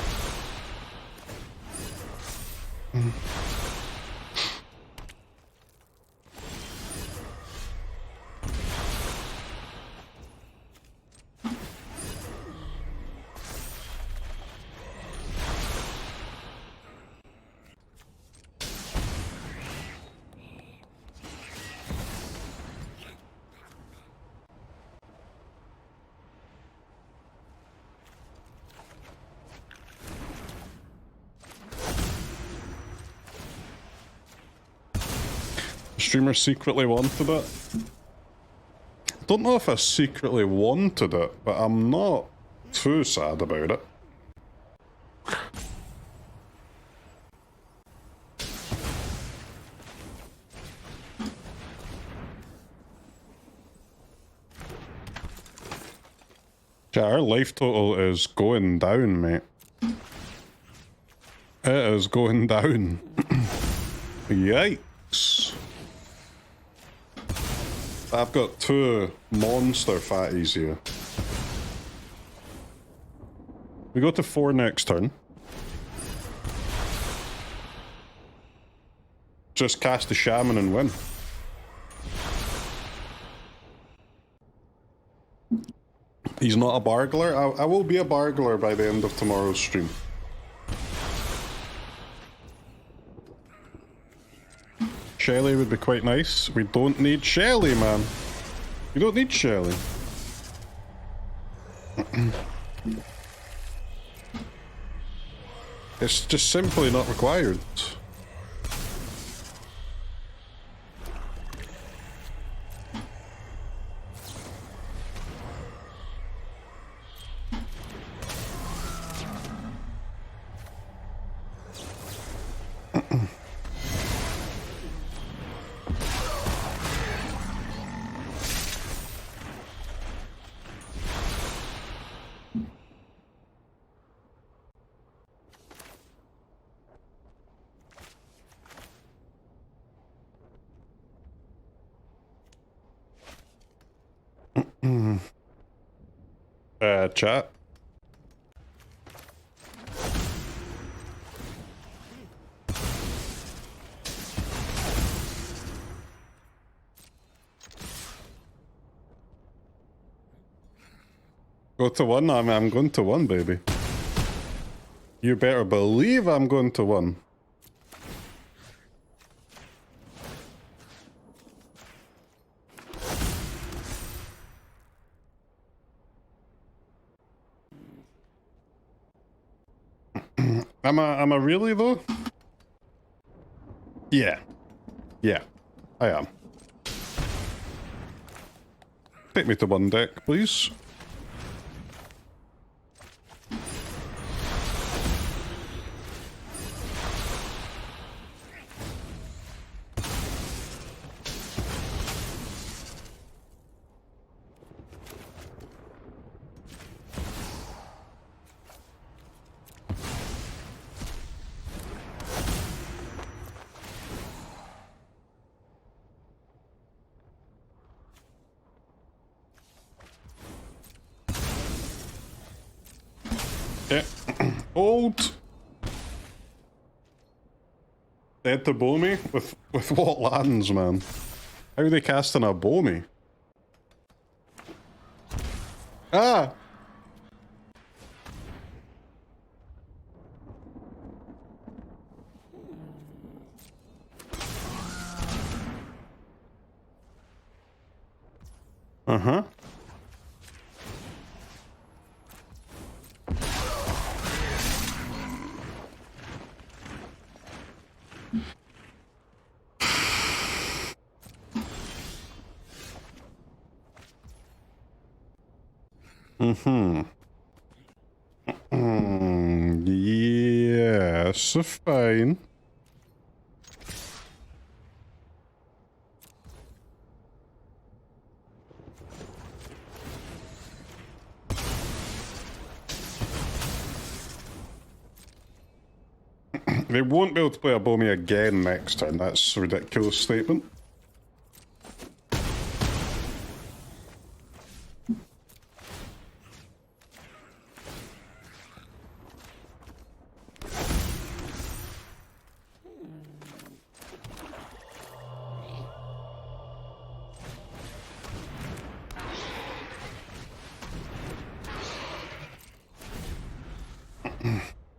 Streamer secretly wanted it. Don't know if I secretly wanted it, but I'm not too sad about it. Yeah, our life total is going down, mate. It is going down. Yikes. I've got 2 monster fatties here. We go to 4 next turn. Just cast the Shaman and win. He's not a bargler? I will be a bargler by the end of tomorrow's stream. Shelly would be quite nice. We don't need Shelly, man. We don't need Shelly. It's just simply not required. Chat. Go to 1? I'm going to 1, baby. You better believe I'm going to 1. Am I really though? Yeah. Yeah, I am. Take me to 1 deck, please. Old. Dead to Bomi? With what lands, man? How are they casting a Bomi? Ah! Uh-huh. Yes, fine. They won't be able to play a Bomi again next turn. That's a ridiculous statement.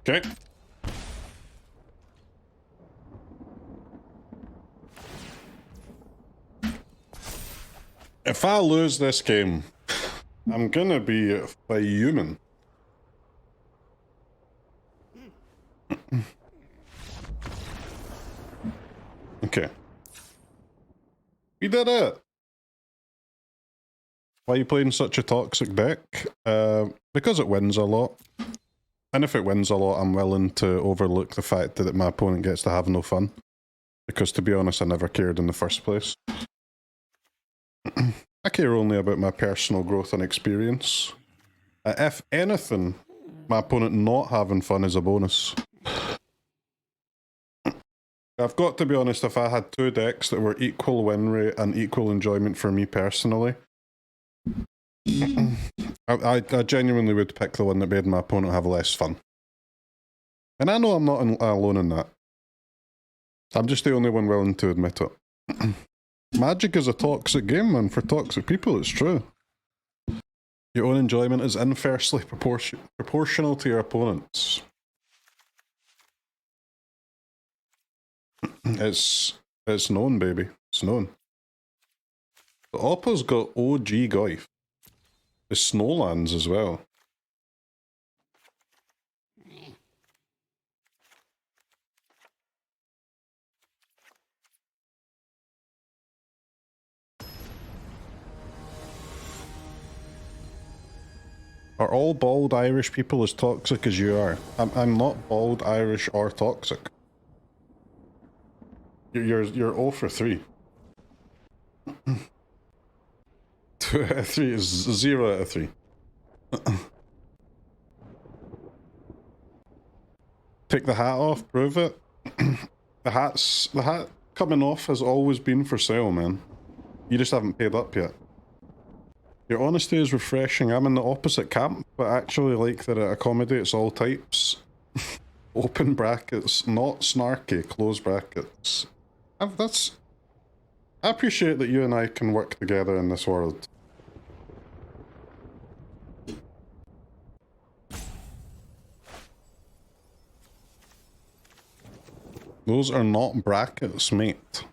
Okay. If I lose this game, I'm gonna be fuming. Okay. We did it! Why are you playing such a toxic deck? Because it wins a lot. And if it wins a lot, I'm willing to overlook the fact that my opponent gets to have no fun. Because to be honest, I never cared in the first place. I care only about my personal growth and experience. If anything, my opponent not having fun is a bonus. I've got to be honest, if I had two decks that were equal win rate and equal enjoyment for me personally, I genuinely would pick the one that made my opponent have less fun. And I know I'm not alone in that. I'm just the only one willing to admit it. Magic is a toxic game, man. For toxic people, it's true. Your own enjoyment is inversely proportional to your opponent's. It's known, baby. It's known. The Oppa's got OG Goyf. The Snowlands as well. Are all bald Irish people as toxic as you are? I'm not bald, Irish, or toxic. You're 0 for 3. 2 out of 3 is 0 out of 3. Take the hat off, prove it. The hat coming off has always been for sale, man. You just haven't paid up yet. Your honesty is refreshing. I'm in the opposite camp, but actually like that it accommodates all types. Open brackets, not snarky, close brackets. I appreciate that you and I can work together in this world. Those are not brackets, mate.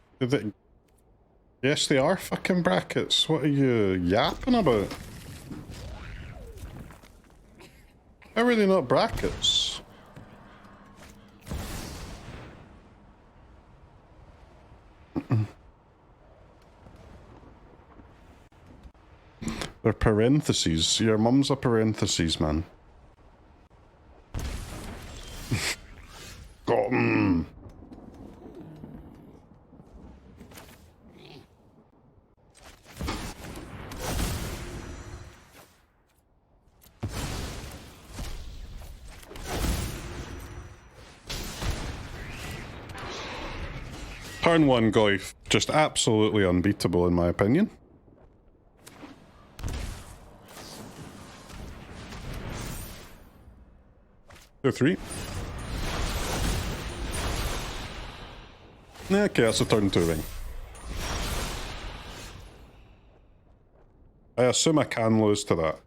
Yes, they are fucking brackets. What are you yapping about? How are they not brackets? They're parentheses. Your mum's a parentheses, man. Got 'em. Turn 1 Goyf, just absolutely unbeatable in my opinion. Two, 3. Okay, that's a turn 2 ring. I assume I can lose to that.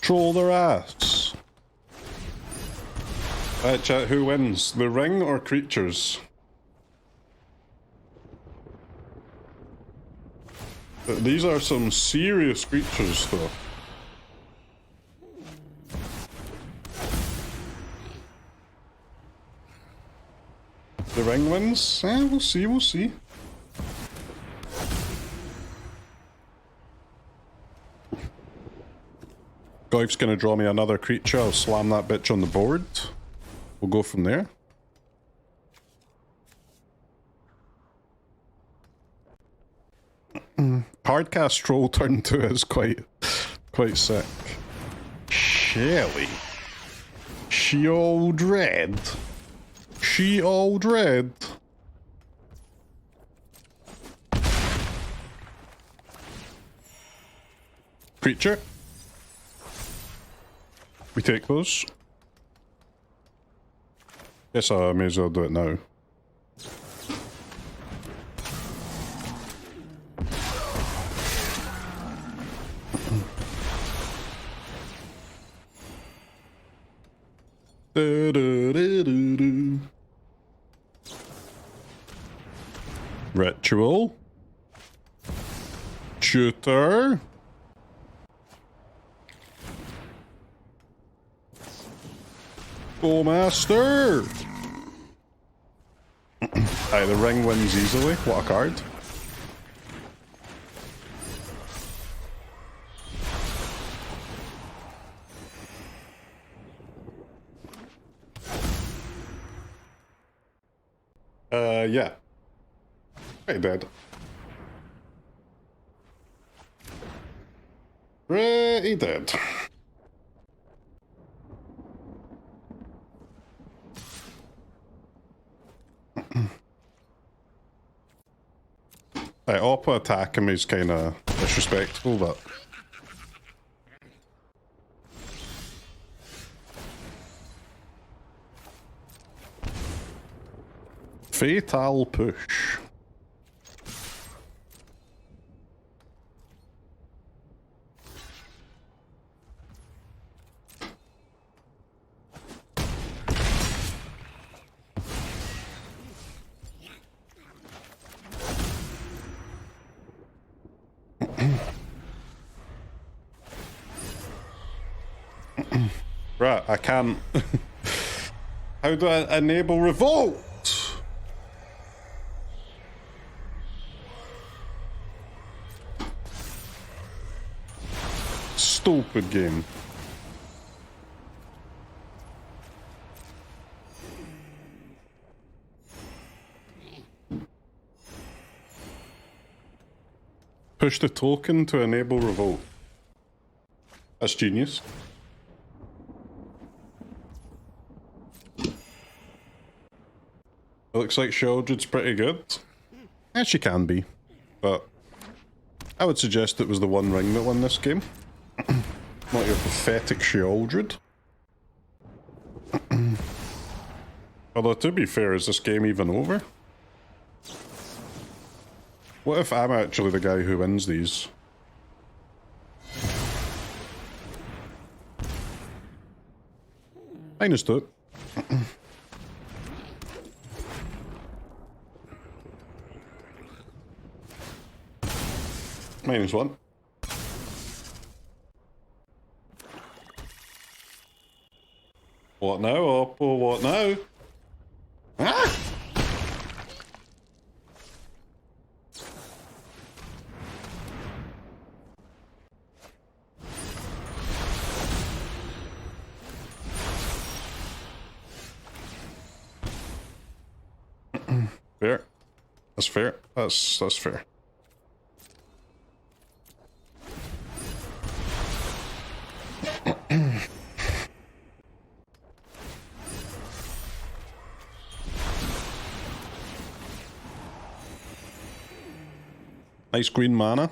Troll their ass. Right, chat, who wins? The ring or creatures? These are some serious creatures, though. The ring wins? Eh, we'll see, we'll see. Goyf's gonna draw me another creature, I'll slam that bitch on the board. We'll go from there. Hardcast Troll turn 2 is quite sick. Shelly. She all dread. She all dread. Creature. We take those. Guess I may as well do it now. Ritual. Tutor. Bowmaster! Aye, the ring wins easily. What a card. Yeah. Pretty dead. Pretty dead. Oppa attack him is kind of disrespectful, but... Fatal push. Right, I can't. How do I enable revolt? Stupid game. Push the token to enable revolt. That's genius. It looks like Sheoldred's pretty good. And she can be, but I would suggest it was the One Ring that won this game. Not your pathetic Sheoldred. Although, to be fair, is this game even over? What if I'm actually the guy who wins these? -2. -1. What now, Oppo? What now? Ah! Fair. That's fair. That's fair. Nice green mana.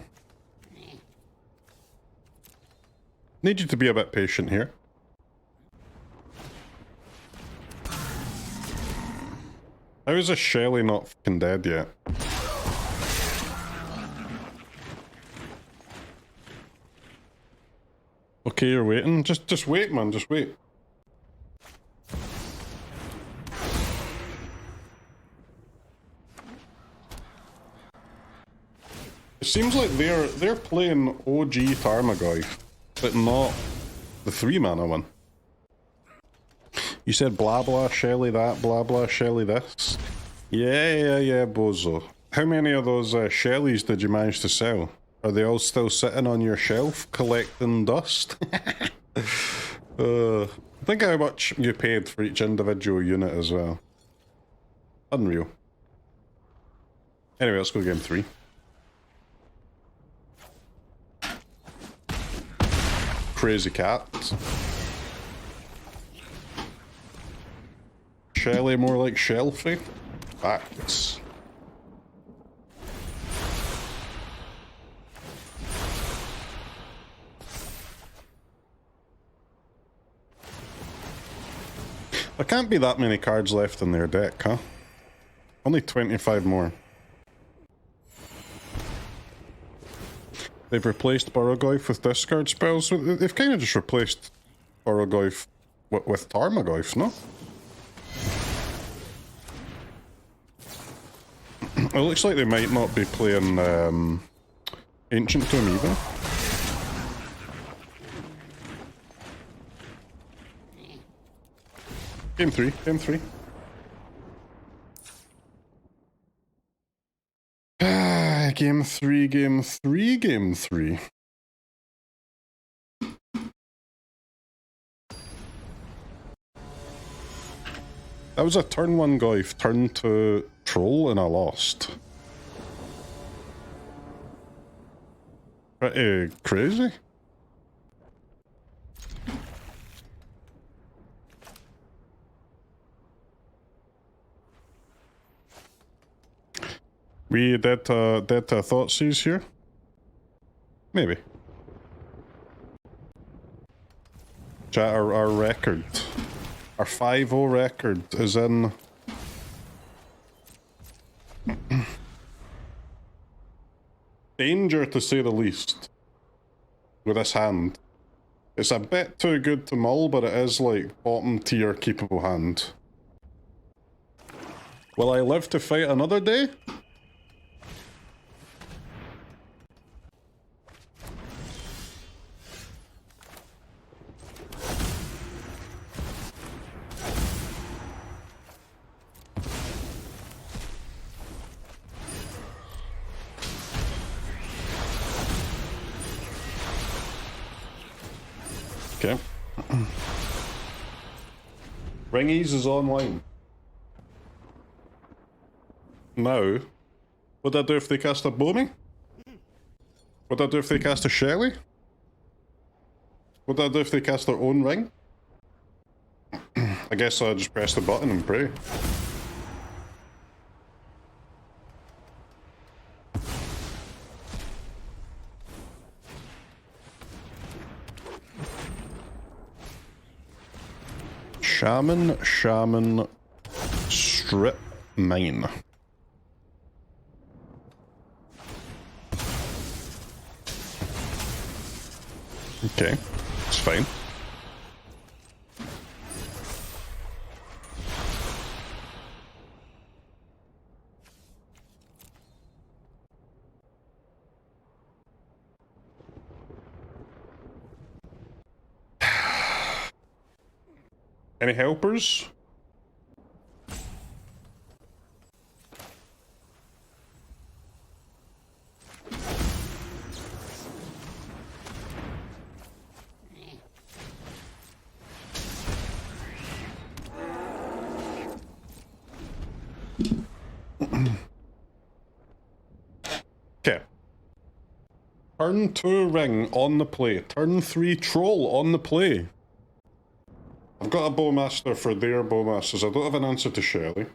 Need you to be a bit patient here. How is this Shelly not fucking dead yet? Okay, you're waiting. Just wait, man. Just wait. It seems like they're playing OG Tarmogoyf, but not the 3-mana one. You said blah blah Shelly that, blah blah Shelly this. Yeah, bozo. How many of those Shellys did you manage to sell? Are they all still sitting on your shelf collecting dust? Think how much you paid for each individual unit as well. Unreal. Anyway, let's go game 3. Crazy cat. Shelly more like Shelfie? Facts. There can't be that many cards left in their deck, huh? Only 25 more. They've replaced Barrowgoyf with discard spells. They've kind of just replaced Barrowgoyf with Tarmogoyf, no? It looks like they might not be playing Ancient Tomb either. Game 3, game 3. Game 3, game 3, game 3. That was a turn 1 Goyf, turn 2 Troll, and I lost. Pretty crazy. We did Thoughtseize here? Maybe. Chat, our record. Our 5-0 record is in... danger, to say the least, with this hand. It's a bit too good to mull, but it is like bottom tier keepable hand. Will I live to fight another day? Okay. Ringies is online. Now, what do I do if they cast a Bomi? What do I do if they cast a Shelly? What do I do if they cast their own ring? I guess I'll just press the button and pray. Shaman, strip mine. Okay, it's fine. Any helpers? Okay. Turn 2 ring on the play. Turn 3 troll on the play. I've got a Bowmaster for their Bowmasters. I don't have an answer to Shelly.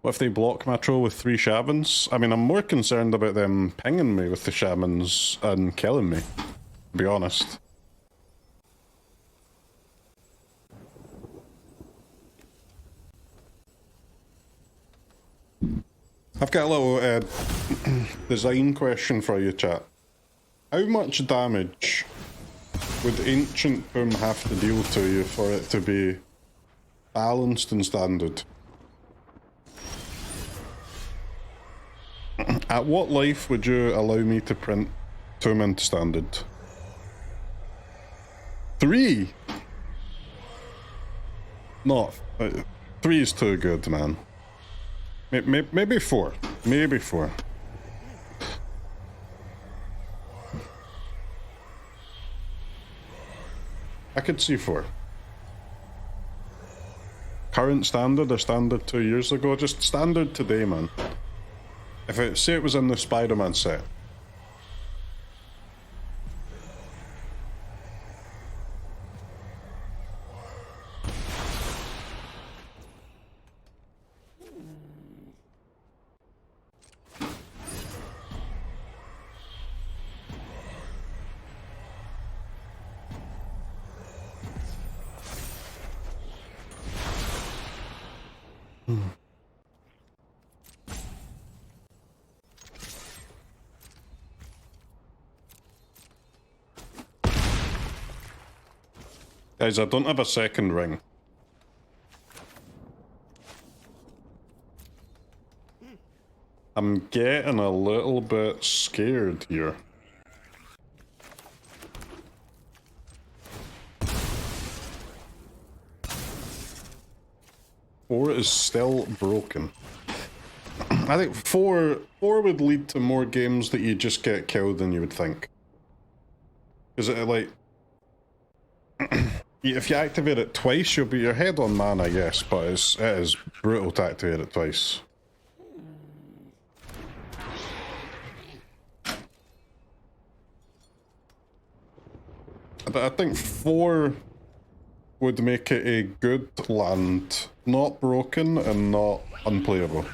What if they block my troll with 3 Shamans? I mean, I'm more concerned about them pinging me with the Shamans and killing me, to be honest. I've got a little design question for you, chat. How much damage would Ancient Boom have to deal to you for it to be balanced and standard? At what life would you allow me to print Tomb into standard? 3? No, 3 is too good, man. Maybe 4. Maybe 4. I could see 4. Current standard or standard 2 years ago? Just standard today, man. If it, say it was in the Spider-Man set. Guys, I don't have a second ring. I'm getting a little bit scared here. 4 is still broken. I think 4 would lead to more games that you just get killed than you would think. Because it like... if you activate it twice, you'll be your head on mana, yes, but it is brutal to activate it twice. But I think 4 would make it a good land, not broken and not unplayable.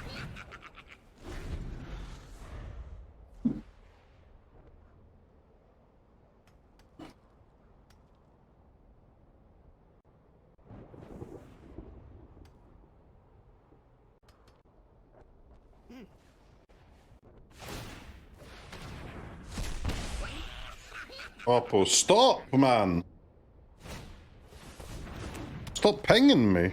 Oppo, stop, man! Stop pinging me.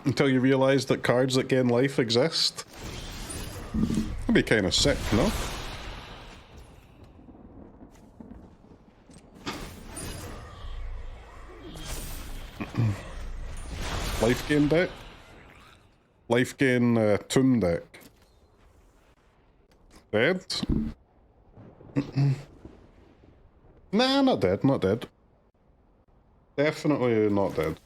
Until you realise that cards that gain life exist. That'd be kind of sick, no? Life gain deck? Life gain tomb deck. Dead? Nah, not dead, not dead. Definitely not dead.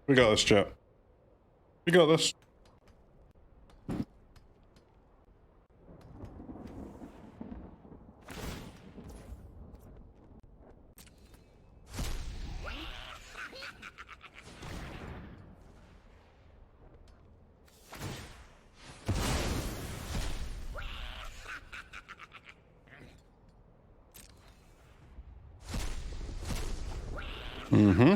We got this, chat. We got this. Mm-hmm.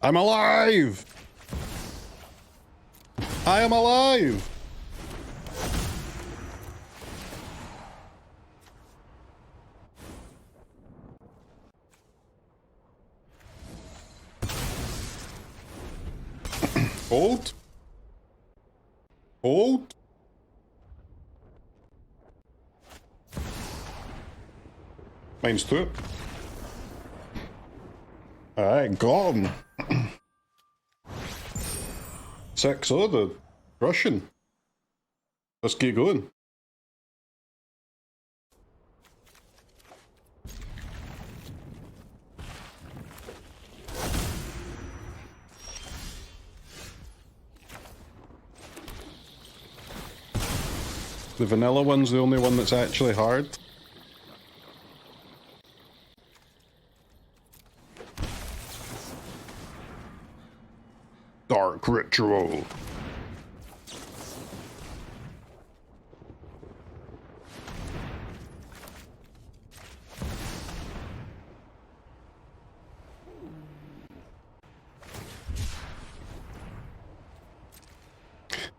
I'm alive! I am alive! Hold. Hold. Mine's two. Alright, gone. 6-0, the Russian. Let's get going. The vanilla one's the only one that's actually hard. Dark Ritual.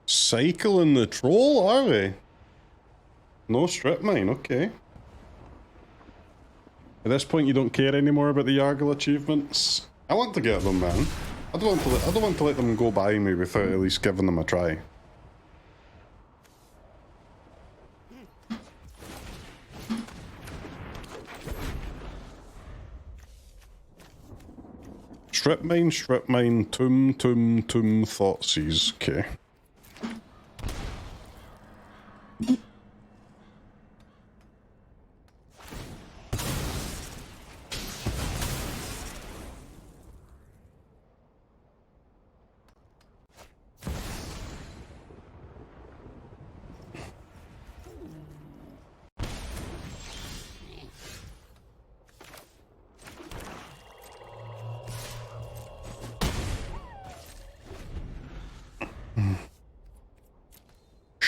Cycling the troll, are we? No strip mine, okay. At this point you don't care anymore about the Yargle achievements. I want to get them, man. I don't want to let them go by me without at least giving them a try. Strip mine, tomb, Thoughtseize, okay.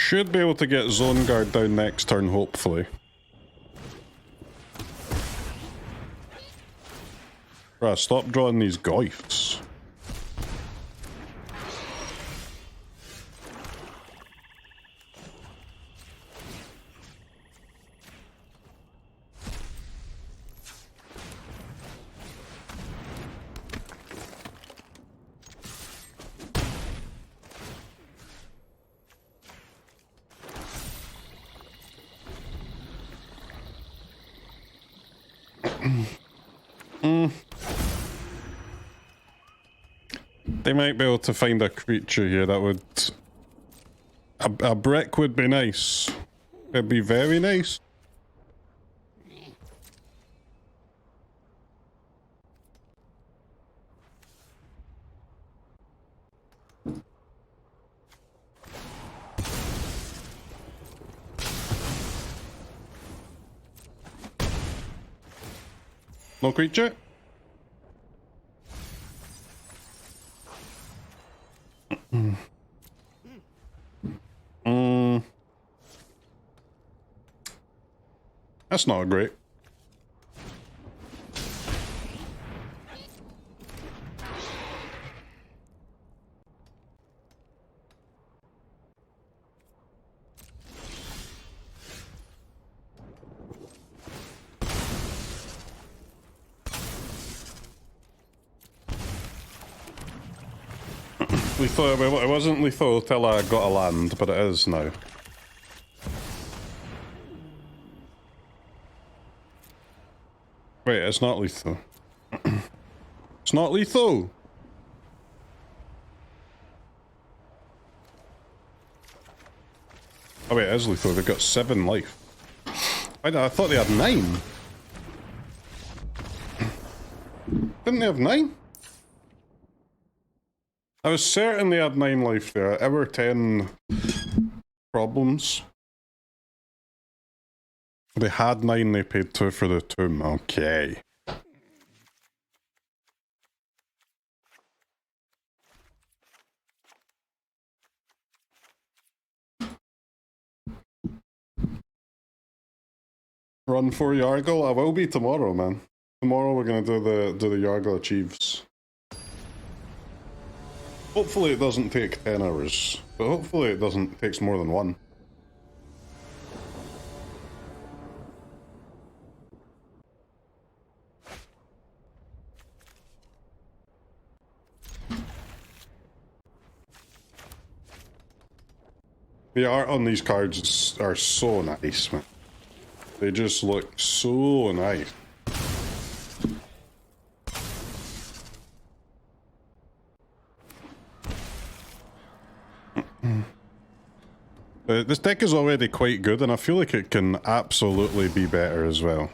should be able to get Zone Guard down next turn, hopefully. Right, stop drawing these Goyfs. They might be able to find a creature here that would... A brick would be nice. It'd be very nice. No creature? That's not great. Lethal, it wasn't lethal till I got a land, but it is now. Wait, it's not lethal. It's not lethal! Oh wait, it is lethal, they've got 7 life. I thought they had 9. Didn't they have 9? I was certain they had 9 life there. Ever 10 problems. They had 9, they paid 2 for the tomb. Okay. Run for Yargle? I will be tomorrow, man. Tomorrow we're gonna do the Yargle Achieves. Hopefully it doesn't take 10 hours, but hopefully it takes more than 1. The art on these cards are so nice, man. They just look so nice. This deck is already quite good, and I feel like it can absolutely be better as well.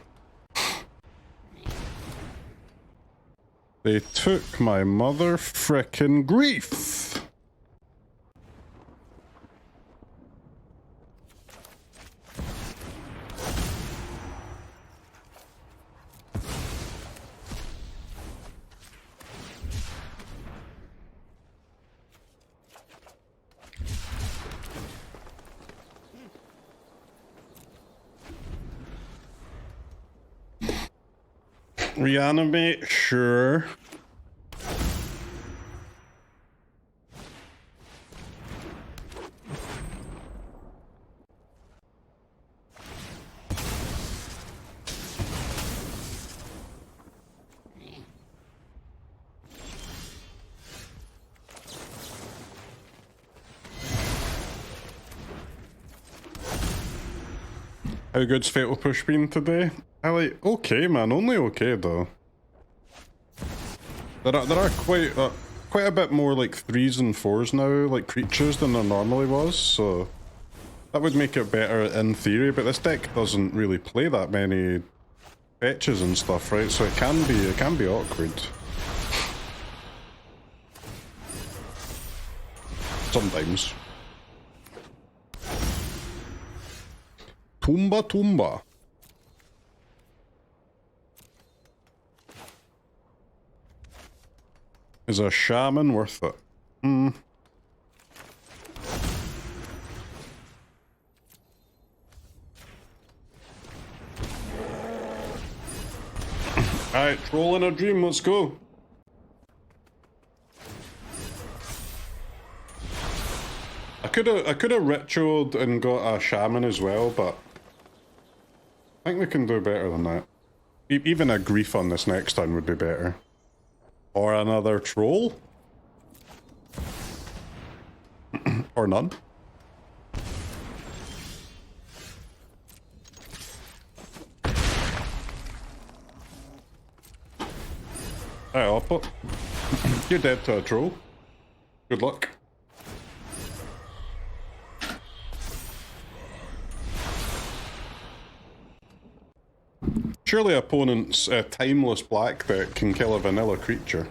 They took my mother frickin' grief! Reanimate, sure. How good's Fatal Push been today? Okay, man, only okay though. There are quite a bit more like 3s and 4s now, like creatures, than there normally was, so that would make it better in theory, but this deck doesn't really play that many fetches and stuff, right? So it can be awkward. Sometimes. Tumba. Is a shaman worth it? Alright, Troll in a Dream, let's go. I could have ritualed and got a shaman as well, but I think we can do better than that. Even a grief on this next turn would be better. Or another troll. Or none. Alright, I'll put... You're dead to a troll. Good luck. Surely opponent's timeless black deck can kill a vanilla creature.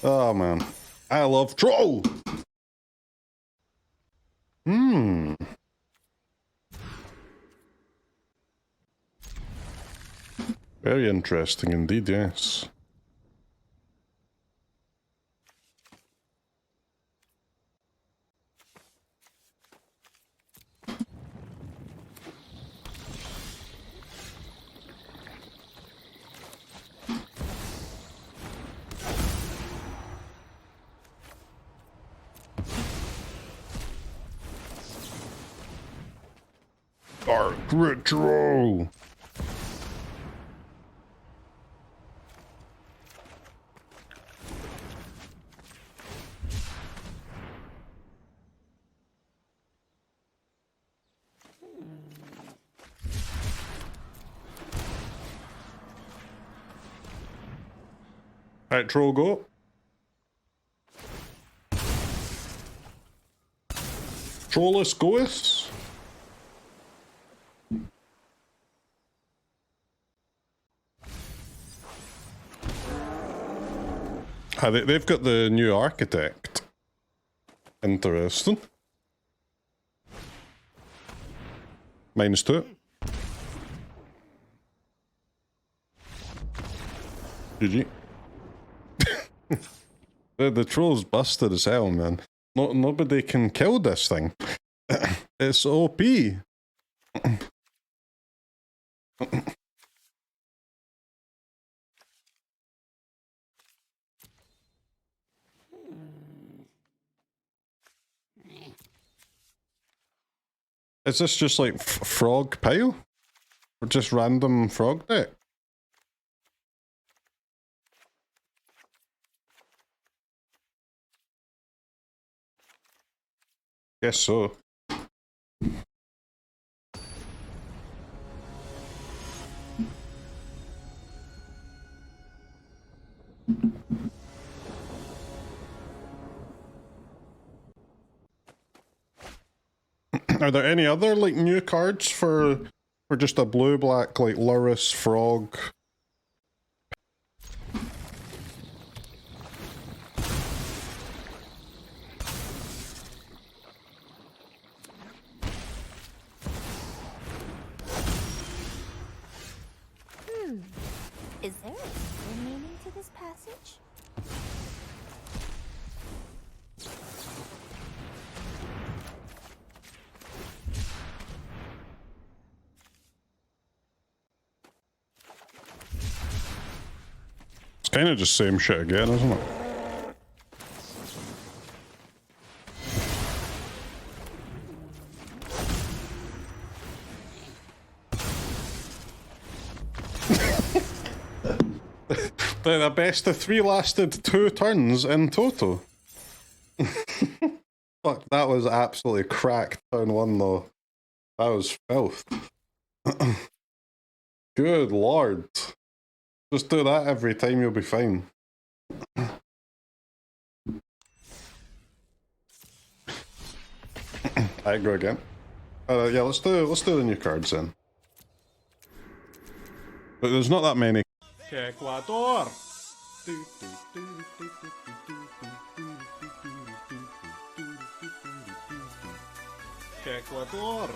Oh man. I love troll! Very interesting indeed, yes. Dark Ritual! Alright, Troll, go. Trollus goeth. They've got the new architect. Interesting. -2. GG. The troll's busted as hell, man. Nobody can kill this thing. It's OP. Is this just like frog pile? Or just random frog deck? Guess so. Are there any other like new cards for just a blue-black like Lurrus frog? Is there a deeper meaning to this passage? It's kind of just same shit again, isn't it? The best of 3 lasted 2 turns in total. Fuck, that was absolutely cracked turn 1 though. That was filth. Good lord. Just do that every time, you'll be fine. I go again. Yeah, let's do the new cards then. But there's not that many. Ecuador. Ecuador.